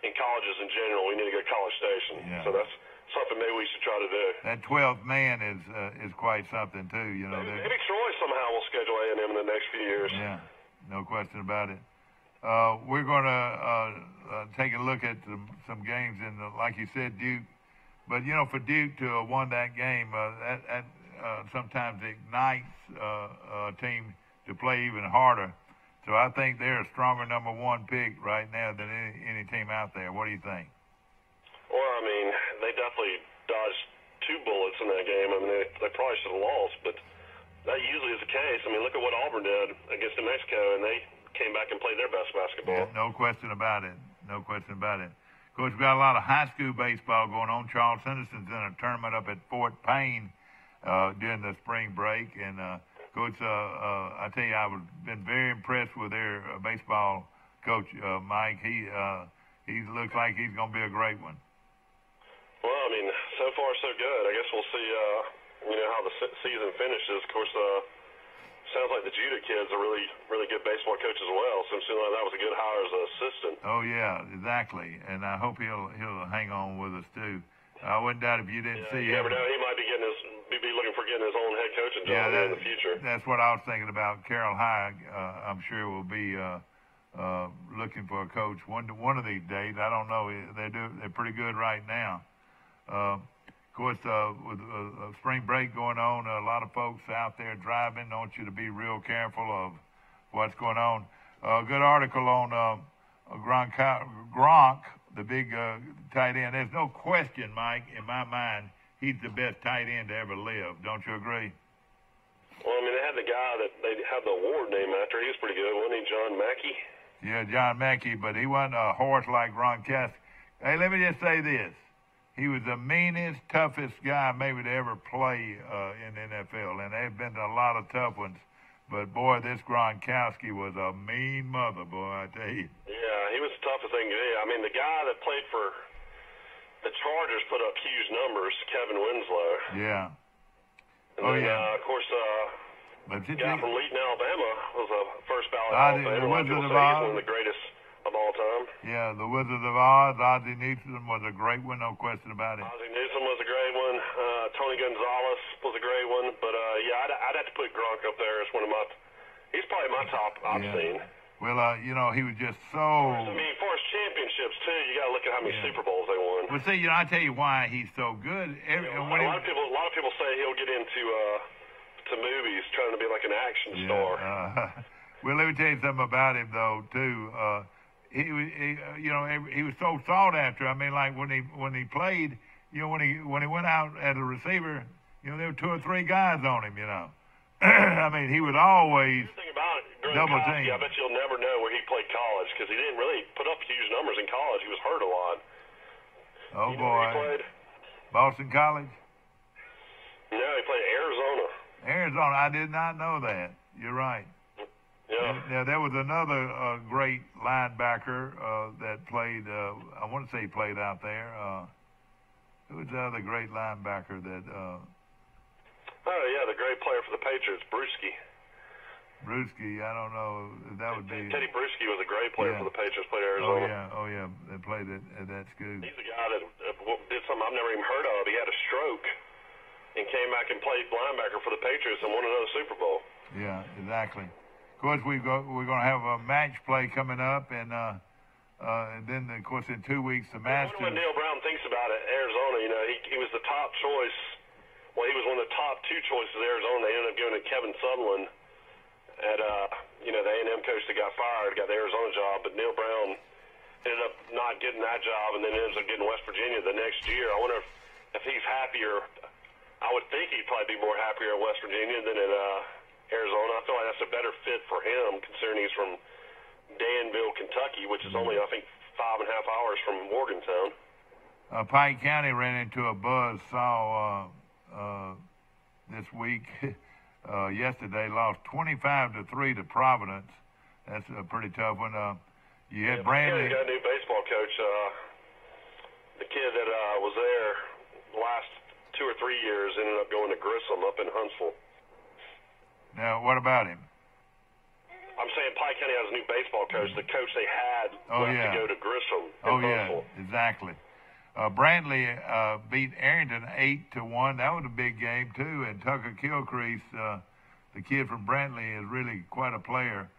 in colleges in general. We need to go to College Station. Yeah. So that's something maybe we should try to do. That 12th man is quite something, too. You know, maybe Troy somehow will schedule A&M in the next few years. Yeah, no question about it. We're going to take a look at some games, and like you said, Duke. But, for Duke to have won that game, that sometimes ignites a team to play even harder. So I think they're a stronger number one pick right now than any team out there. What do you think? Well, they definitely dodged 2 bullets in that game. They probably should have lost, but that usually is the case. Look at what Auburn did against New Mexico, and they came back and played their best basketball. Yeah, no question about it. No question about it. Of course, we've got a lot of high school baseball going on. Charles Henderson's in a tournament up at Fort Payne during the spring break, and Coach, I tell you, I've been very impressed with their baseball coach, Mike. He looks like he's going to be a great one. Well, so far so good. I guess we'll see, how the season finishes. Of course, sounds like the Judah kid's a really, really good baseball coach as well. So it seems like that was a good hire as an assistant. Oh yeah, exactly. And I hope he'll hang on with us too. I wouldn't doubt if you didn't see him. You never know. He might be looking for getting his own head coaching job in the future. That's what I was thinking about. Carroll High, I'm sure will be looking for a coach one of these days. I don't know. They're pretty good right now. Of course, with spring break going on, a lot of folks out there driving. I want you to be real careful of what's going on. Good article on Gronk, the big tight end. There's no question, Mike, in my mind, he's the best tight end to ever live. Don't you agree? Well, they had the guy that they had the award named after. He was pretty good, wasn't he, John Mackey? Yeah, John Mackey, but he wasn't a horse like Gronkowski. Hey, let me just say this. He was the meanest, toughest guy maybe to ever play in the NFL, and there have been a lot of tough ones. But, boy, this Gronkowski was a mean mother, boy, I tell you. Yeah, he was the toughest thing to do. The guy that played for the Chargers put up huge numbers, Kevin Winslow. Yeah. And then, of course, the guy from Leeton, Alabama was a first ballot Hall of Famer. The Wizard of Oz. He's one of the greatest of all time. Yeah, the Wizard of Oz. Ozzie Newsome was a great one, no question about it. Ozzie Newsome was a great one. Tony Gonzalez was a great one. But, I'd have to put Gronk up there as one of my – he's probably my top I've seen. Well, he was just so. For his championships too, you got to look at how many Super Bowls they won. Well, see, I tell you why he's so good. A lot of people say he'll get into to movies, trying to be like an action star. Well, let me tell you something about him though too. He was so sought after. Like when he played, you know, when he went out as a receiver, you know, there were 2 or 3 guys on him, you know. I mean, he was always double teamed. I bet you'll never know where he played college because he didn't really put up huge numbers in college. He was hurt a lot. Oh, you know boy. where he played? Boston College? No, he played Arizona. Arizona. I did not know that. You're right. Yeah. Now, there was another great linebacker that played, I want to say he played out there. Who was the other great linebacker that... Oh, yeah, the great player for the Patriots, Bruschi. Bruschi, I don't know. That would be... Teddy Bruschi was a great player for the Patriots, played Arizona. Oh, yeah. They played at that school. He's the guy that did something I've never even heard of. He had a stroke and came back and played linebacker for the Patriots and won another Super Bowl. Yeah, exactly. Of course, we're going to have a match play coming up, and then, of course, in 2 weeks, the Masters... I wonder what Neil Brown thinks about it. Arizona, you know, he was the top choice. Well, he was one of the top 2 choices of Arizona. They ended up giving it to Kevin Sutherland at, you know, the A&M coach that got fired, got the Arizona job. But Neil Brown ended up not getting that job and then ends up getting West Virginia the next year. I wonder if he's happier. I would think he'd probably be more happier at West Virginia than at Arizona. I feel like that's a better fit for him considering he's from Danville, Kentucky, which is only, I think, 5.5 hours from Morgantown. Pike County ran into a buzzsaw this week. Yesterday, lost 25-3 to Providence. That's a pretty tough one. You had Brandley. He got a new baseball coach. The kid that was there the last 2 or 3 years ended up going to Grissom up in Huntsville. Now, what about him? I'm saying Pike County has a new baseball coach. The coach they had left to go to Grissom in Huntsville. Yeah, exactly. Brantley beat Arrington 8-1. That was a big game too. And Tucker Kilcrease, the kid from Brantley, is really quite a player.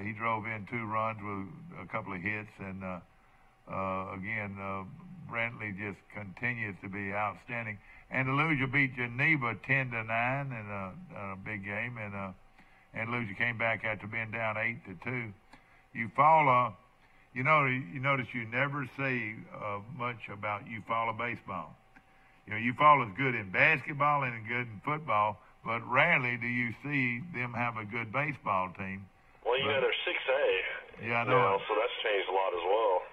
He drove in 2 runs with a couple of hits, and again, Brantley just continues to be outstanding. Andalusia beat Geneva 10-9 in a big game, and Andalusia came back after being down 8-2. Eufaula. You notice you never say much about Eufaula baseball. You know, Eufaula is good in basketball and good in football, but rarely do you see them have a good baseball team. Well, you know, they're 6A. Yeah, I know. Now, so that's changed a lot as well.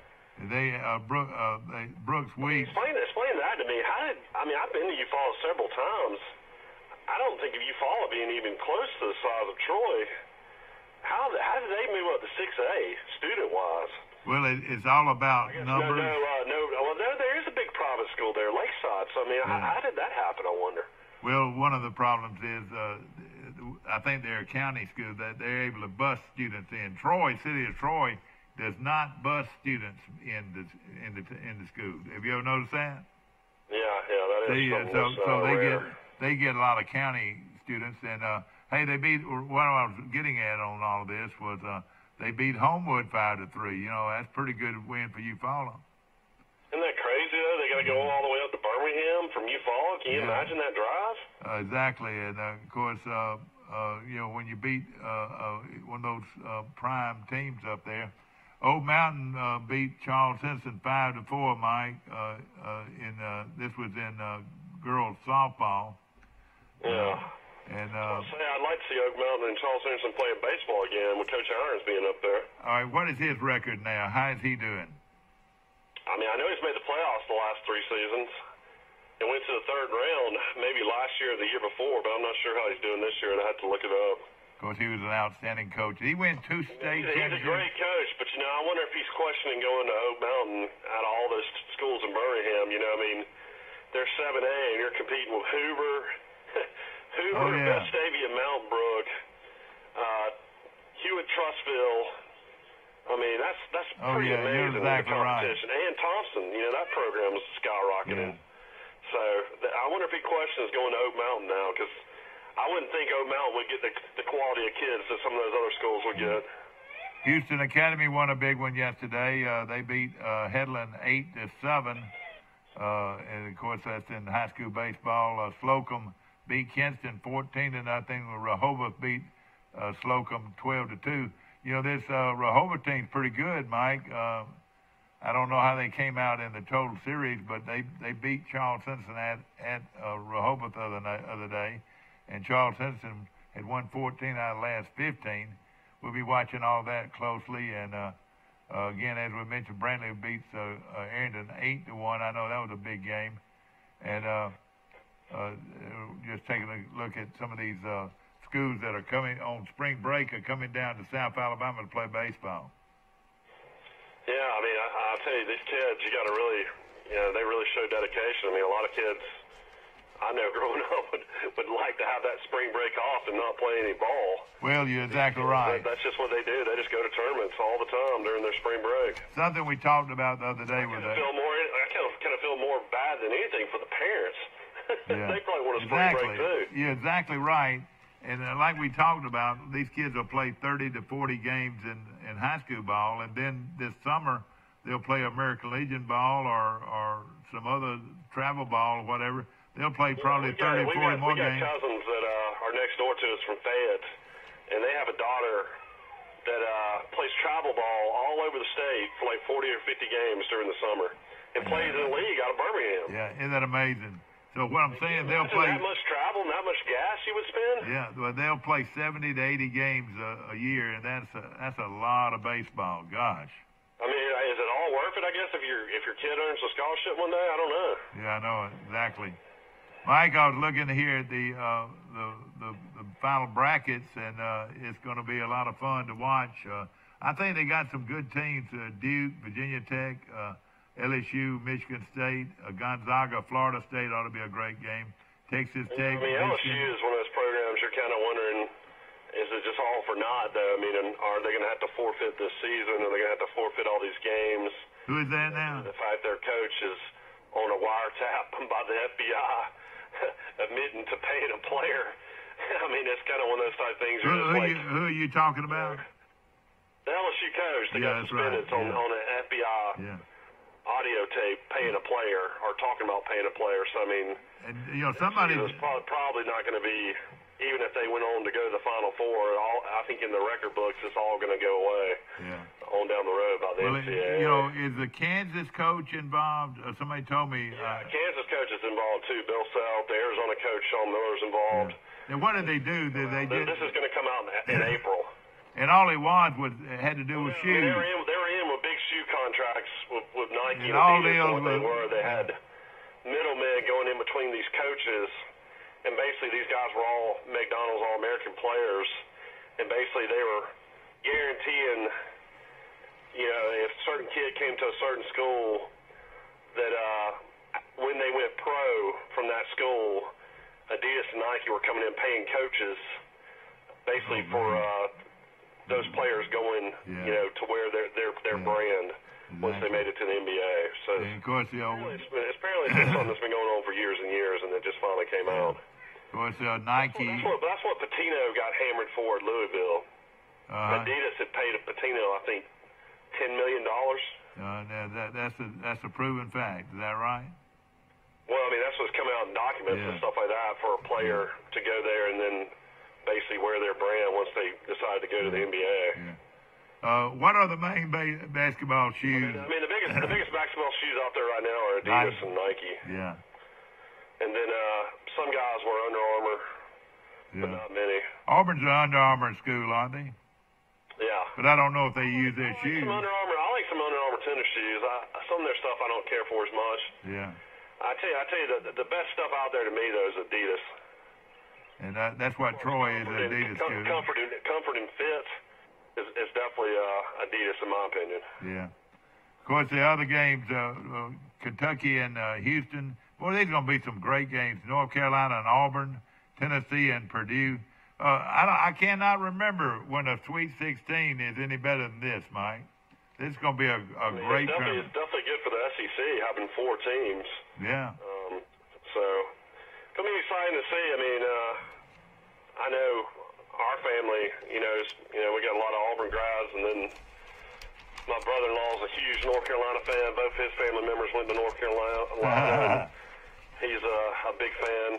Brooks Weeks. Explain that to me. I've been to Eufaula several times. I don't think of Eufaula being even close to the size of Troy. How did they move up to 6A, student-wise? Well, it's all about numbers. Well, there is a big private school there, Lakeside. So, I mean, how did that happen, I wonder? Well, one of the problems is I think they're a county school that they're able to bus students in. City of Troy, does not bus students in the school. Have you ever noticed that? Yeah, that is something they get a lot of county students, and hey, they beat. What I was getting at on all of this was they beat Homewood 5-3. You know, that's a pretty good win for Eufaula. Isn't that crazy though? They got to go all the way up to Birmingham from Eufaula. Can you imagine that drive? Exactly, and of course, you know, when you beat one of those prime teams up there. Old Mountain beat Charles Henson 5-4, Mike. This was in girls softball. Yeah. And I'd like to see Oak Mountain and Charles Henson playing baseball again with Coach Irons being up there. All right, what is his record now? How is he doing? I mean, I know he's made the playoffs the last 3 seasons. He went to the 3rd round, maybe last year or the year before, but I'm not sure how he's doing this year, and I had to look it up. Of course, he was an outstanding coach. He went 2 state championships. He's a great coach, but, you know, I wonder if he's questioning going to Oak Mountain out of all those schools in Birmingham. You know, I mean, they're 7A, and you're competing with Hoover, Vestavia, Mountain Brook, Hewitt-Trussville. I mean, that's pretty amazing. Exactly the competition. Right. And Thompson, you know, that program is skyrocketing. Yeah. So I wonder if he questions going to Oak Mountain now, because I wouldn't think Oak Mountain would get the quality of kids that some of those other schools would get. Houston Academy won a big one yesterday. They beat Headland 8-7. And, of course, that's in high school baseball. Slocum beat Kinston 14-0. Rehoboth beat Slocum 12-2. You know, this Rehoboth team's pretty good, Mike. I don't know how they came out in the total series, but they beat Charles Simpson at Rehoboth the other day, and Charles Simpson had won 14 out of the last 15. We'll be watching all that closely, and again, as we mentioned, Brantley beats Arrington 8-1. I know that was a big game, and just taking a look at some of these schools that are coming on spring break are coming down to South Alabama to play baseball. Yeah, I mean, I'll tell you, these kids, you got to really, they really show dedication. I mean, a lot of kids I know growing up would like to have that spring break off and not play any ball. Well, you're exactly right. That's just what they do. They just go to tournaments all the time during their spring break. Something we talked about the other day with I kind of feel more bad than anything for the parents. Yeah. They probably want a spring break too. You're exactly right. And like we talked about, these kids will play 30 to 40 games in high school ball, and then this summer they'll play American Legion ball or some other travel ball or whatever. They'll play probably 30 or 40 more games. We got cousins that are next door to us from Fayette, and they have a daughter that plays travel ball all over the state for like 40 or 50 games during the summer and plays in the league out of Birmingham. Yeah, isn't that amazing? So what I'm saying, they'll play that much travel, and that much gas you would spend. Yeah, well, they'll play 70 to 80 games a year, and that's a lot of baseball. Gosh. I mean, is it all worth it? I guess if your kid earns a scholarship one day, I don't know. Yeah, I know exactly. Mike, I was looking here at the final brackets, and it's going to be a lot of fun to watch. I think they got some good teams: Duke, Virginia Tech. LSU, Michigan State, Gonzaga, Florida State ought to be a great game. Texas Tech. I mean, LSU is one of those programs you're kind of wondering, is it just all for naught, though? I mean, are they going to have to forfeit this season? Are they going to have to forfeit all these games? Who is that now? The fact their coach is on a wiretap by the FBI admitting to paying a player. I mean, it's kind of one of those type things. Who are you talking about? The LSU coach that got suspended on an FBI audio tape paying a player or talking about paying a player. So, I mean, and, somebody is probably not going to be, even if they went on to go to the Final Four, I think in the record books it's all going to go away on down the road by the NCAA. Is the Kansas coach involved? Somebody told me. Kansas coach is involved too. Bill Self, the Arizona coach Sean Miller's involved. And what did they do? This is going to come out in April. And all he had to do was shoes. They were in with big shoe contracts with Nike and Adidas. They had middlemen going in between these coaches, and basically these guys were all McDonald's All-American players, and basically they were guaranteeing, if a certain kid came to a certain school, that when they went pro from that school, Adidas and Nike were coming in paying coaches, basically for those players going, to wear their brand once they made it to the NBA. So, and of course, it's apparently something that's been going on for years and years, and it just finally came out. Of course, Nike. That's what Patino got hammered for at Louisville. Adidas had paid Patino, I think, $10 million. That's a proven fact. Is that right? Well, I mean, that's what's come out in documents and stuff like that for a player to go there and then basically wear their brand once they decide to go to the NBA. What are the main basketball shoes? I mean, the biggest basketball shoes out there right now are Adidas and Nike. Yeah. And then some guys wear Under Armour, but not many. Auburn's an Under Armour school, aren't they? Yeah. But I don't know if they use their shoes. I like some Under Armour tennis shoes. Some of their stuff I don't care for as much. Yeah. I tell you, the best stuff out there to me though is Adidas. And that's what Troy is, Adidas school. Comfort and fit is definitely Adidas in my opinion. Yeah. Of course, the other games, Kentucky and Houston. Boy, these are going to be some great games. North Carolina and Auburn, Tennessee and Purdue. I cannot remember when a Sweet 16 is any better than this, Mike. This is going to be a great tournament. It's definitely good for the SEC having 4 teams. Yeah. So it's going to be exciting to see. I mean, I know our family, we got a lot of Auburn grads, and then my brother-in-law is a huge North Carolina fan. Both his family members went to North Carolina. He's a big fan.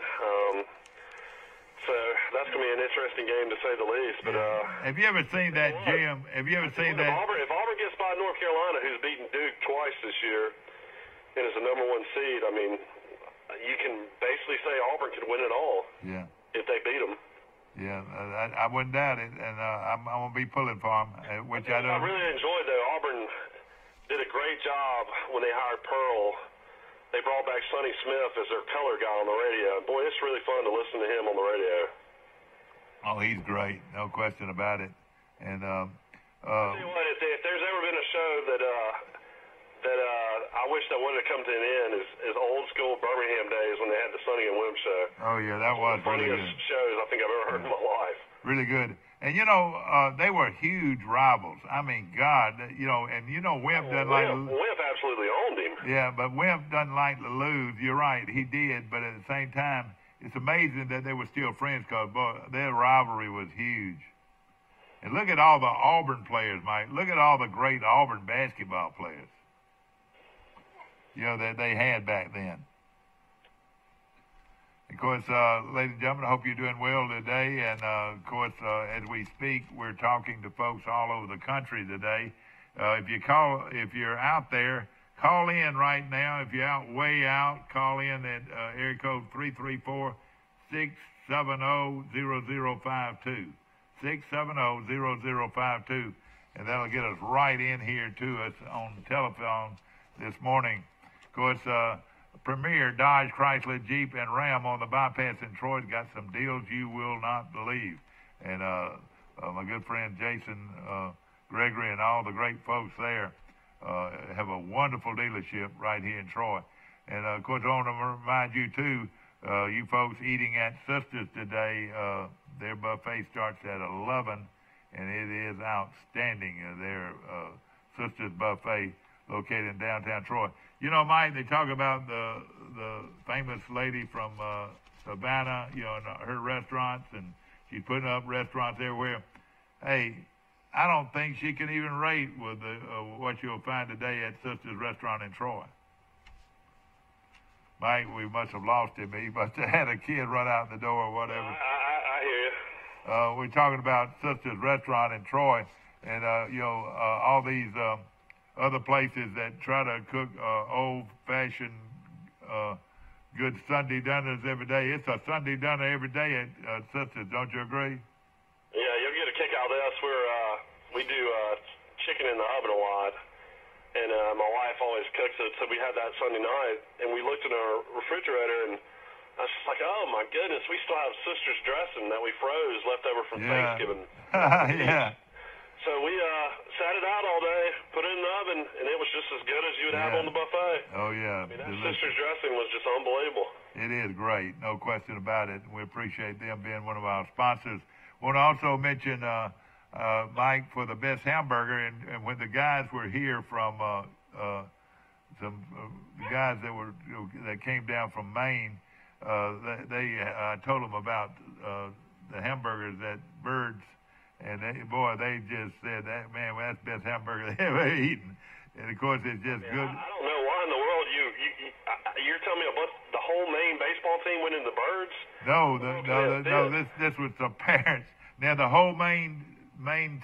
So that's going to be an interesting game to say the least. But have you ever seen that gym? Have you ever seen that? If Auburn gets by North North Carolina, who's beaten Duke twice this year and is the #1 seed, I mean, you can basically say Auburn could win it all. Yeah. If they beat them. Yeah, I wouldn't doubt it, and I'm going to be pulling for them, which I don't. I really enjoyed, though. Auburn did a great job when they hired Pearl. They brought back Sonny Smith as their color guy on the radio. Boy, it's really fun to listen to him on the radio. Oh, he's great, no question about it. And I'll tell you what, if there's ever been a show that I wish that would have come to an end is old school Birmingham days when they had the Sonny and Wim show. Oh yeah, that was really good. Funniest shows I think I've ever heard in my life. Really good. And they were huge rivals. I mean, God, and Wimp doesn't like. Wimp absolutely owned him. Yeah, but Wimp doesn't like to lose. You're right, he did. But at the same time, it's amazing that they were still friends because their rivalry was huge. And look at all the Auburn players, Mike. Look at all the great Auburn basketball players. That they had back then. Of course, ladies and gentlemen, I hope you're doing well today. And, of course, as we speak, we're talking to folks all over the country today. If you're out there, call in right now. If you're way out, call in at area code 334-670-0052. 670-0052. And that'll get us right in here to us on the telephone this morning. Of course, Premier Dodge, Chrysler, Jeep, and Ram on the bypass in Troy's got some deals you will not believe. And my good friend Jason Gregory and all the great folks there have a wonderful dealership right here in Troy. And, of course, I want to remind you, too, you folks eating at Sisters today, their buffet starts at 11, and it is outstanding. Their Sisters Buffet located in downtown Troy. Mike, they talk about the famous lady from Savannah, and her restaurants, and she's putting up restaurants everywhere. Hey, I don't think she can even rate with what you'll find today at Sisters Restaurant in Troy. Mike, we must have lost him. He must have had a kid run out the door or whatever. I hear you. We're talking about Sisters Restaurant in Troy, and all these other places that try to cook old-fashioned good Sunday dinners every day. It's a Sunday dinner every day at Sisters. Don't you agree? Yeah, you'll get a kick out of this. We do chicken in the oven a lot, and my wife always cooks it. So we had that Sunday night, and we looked in our refrigerator, and I was just like, oh, my goodness, we still have Sisters dressing that we froze left over from Thanksgiving. Yeah. So we sat it out all day, put it in the oven, and it was just as good as you would have on the buffet. Oh, yeah. I mean, that Sisters dressing was just unbelievable. It is great, no question about it. We appreciate them being one of our sponsors. Want to also mention, Mike, for the best hamburger, and when the guys were here from some guys that came down from Maine, I told them about the hamburgers at Bird's. And they just said that, man, that's the best hamburger they ever eaten. And of course, it's just good. I don't know why in the world you're telling me about the whole Maine baseball team went in the Birds? No. This was the parents. Now the whole Maine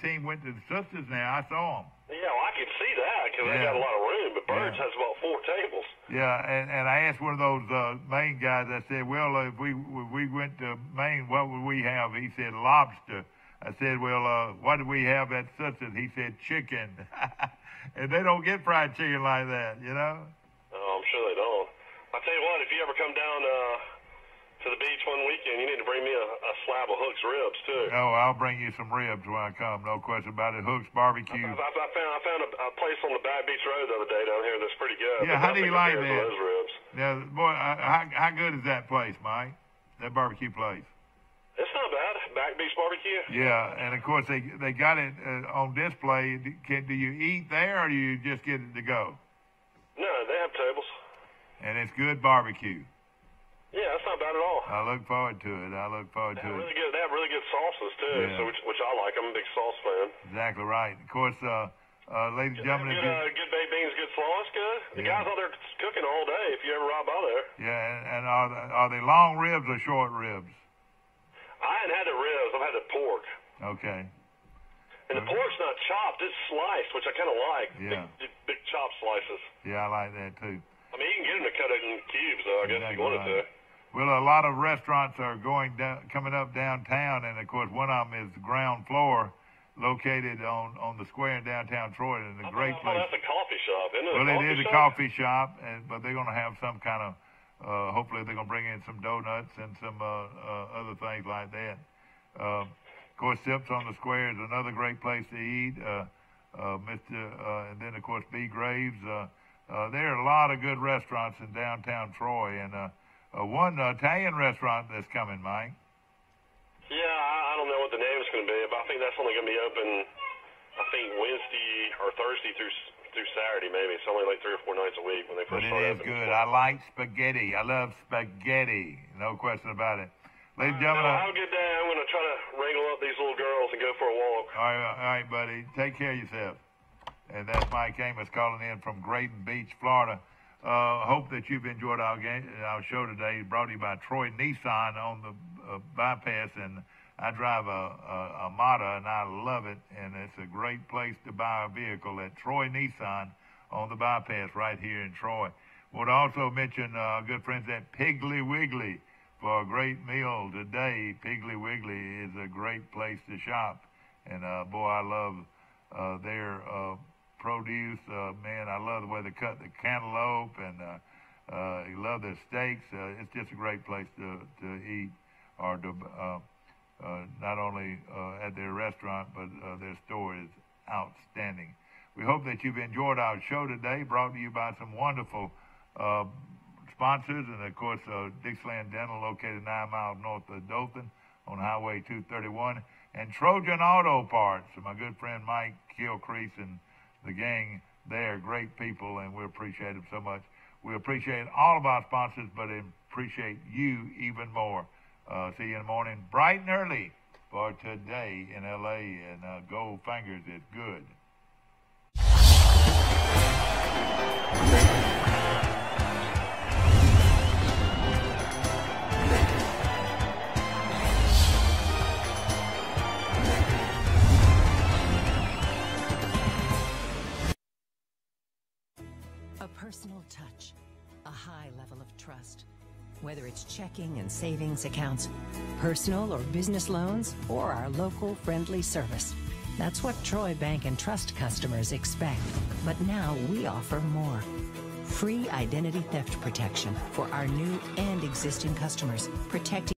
team went to the Sisters. Now I saw them. Yeah, well, I could see that because they got a lot of room. But Birds has about 4 tables. Yeah, and I asked one of those Maine guys. I said, well, if we went to Maine, what would we have? He said lobster. I said, well, what do we have at Sisters? He said chicken. And they don't get fried chicken like that, Oh, I'm sure they don't. I'll tell you what, if you ever come down to the beach one weekend, you need to bring me a slab of Hook's ribs, too. No, I'll bring you some ribs when I come. No question about it. Hook's Barbecue. I found a place on the Back Beach Road the other day down here that's pretty good. Yeah, how do you like that? Those ribs. Now, boy, how good is that place, Mike? That barbecue place? It's not bad. Back Beach Barbecue. Yeah, and of course they got it on display. Do you eat there, or do you just get it to go? No, they have tables. And it's good barbecue. Yeah, that's not bad at all. I look forward to it. They have really good sauces too, so which I like. I'm a big sauce fan. Exactly right. Of course, ladies and gentlemen, good baked beans, good sauce, good. The guys out there cooking all day. If you ever ride by there. Yeah, and are they long ribs or short ribs? I hadn't had the ribs. I've had the pork. Okay. And the pork's not chopped; it's sliced, which I kind of like. Yeah. Big chop slices. Yeah, I like that too. I mean, you can get them to cut it in cubes, though. I guess if you wanted to. Well, a lot of restaurants are coming up downtown, and of course, one of them is the ground floor, located on the square in downtown Troy, and a great place. That's a coffee shop, isn't it? Well, it is a coffee shop, but they're going to have some kind of. Hopefully, they're going to bring in some donuts and some other things like that. Of course, Sips on the Square is another great place to eat. And then of course B. Graves. There are a lot of good restaurants in downtown Troy, and one Italian restaurant that's coming, Mike. Yeah, I don't know what the name is going to be, but I think that's only going to be open, I think, Wednesday or Thursday through Saturday, maybe. It's only like 3 or 4 nights a week when they first start. But it is good. I like spaghetti. I love spaghetti. No question about it. Ladies and gentlemen, have a good day. I'm going to try to wrangle up these little girls and go for a walk. All right, buddy. Take care of yourself. And that's Mike Amos calling in from Graton Beach, Florida. Hope that you've enjoyed our show today. Brought to you by Troy Nissan on the bypass, and I drive a Mata, and I love it. And it's a great place to buy a vehicle at Troy Nissan on the bypass right here in Troy. Want to also mention our good friends at Piggly Wiggly for a great meal today. Piggly Wiggly is a great place to shop, and boy, I love their produce. Man, I love the way they cut the cantaloupe, and I love their steaks. It's just a great place to eat, or to not only at their restaurant, but their store is outstanding. We hope that you've enjoyed our show today, brought to you by some wonderful sponsors, and of course, Dixieland Dental, located 9 miles north of Dothan on Highway 231, and Trojan Auto Parts. And my good friend Mike Gilcrease and the gang, they're great people, and we appreciate them so much. We appreciate all of our sponsors, but appreciate you even more. See you in the morning, bright and early, for today in L.A., and Gold Fingers is good. A personal touch, a high level of trust. Whether it's checking and savings accounts, personal or business loans, or our local friendly service. That's what Troy Bank and Trust customers expect. But now we offer more. Free identity theft protection for our new and existing customers, protecting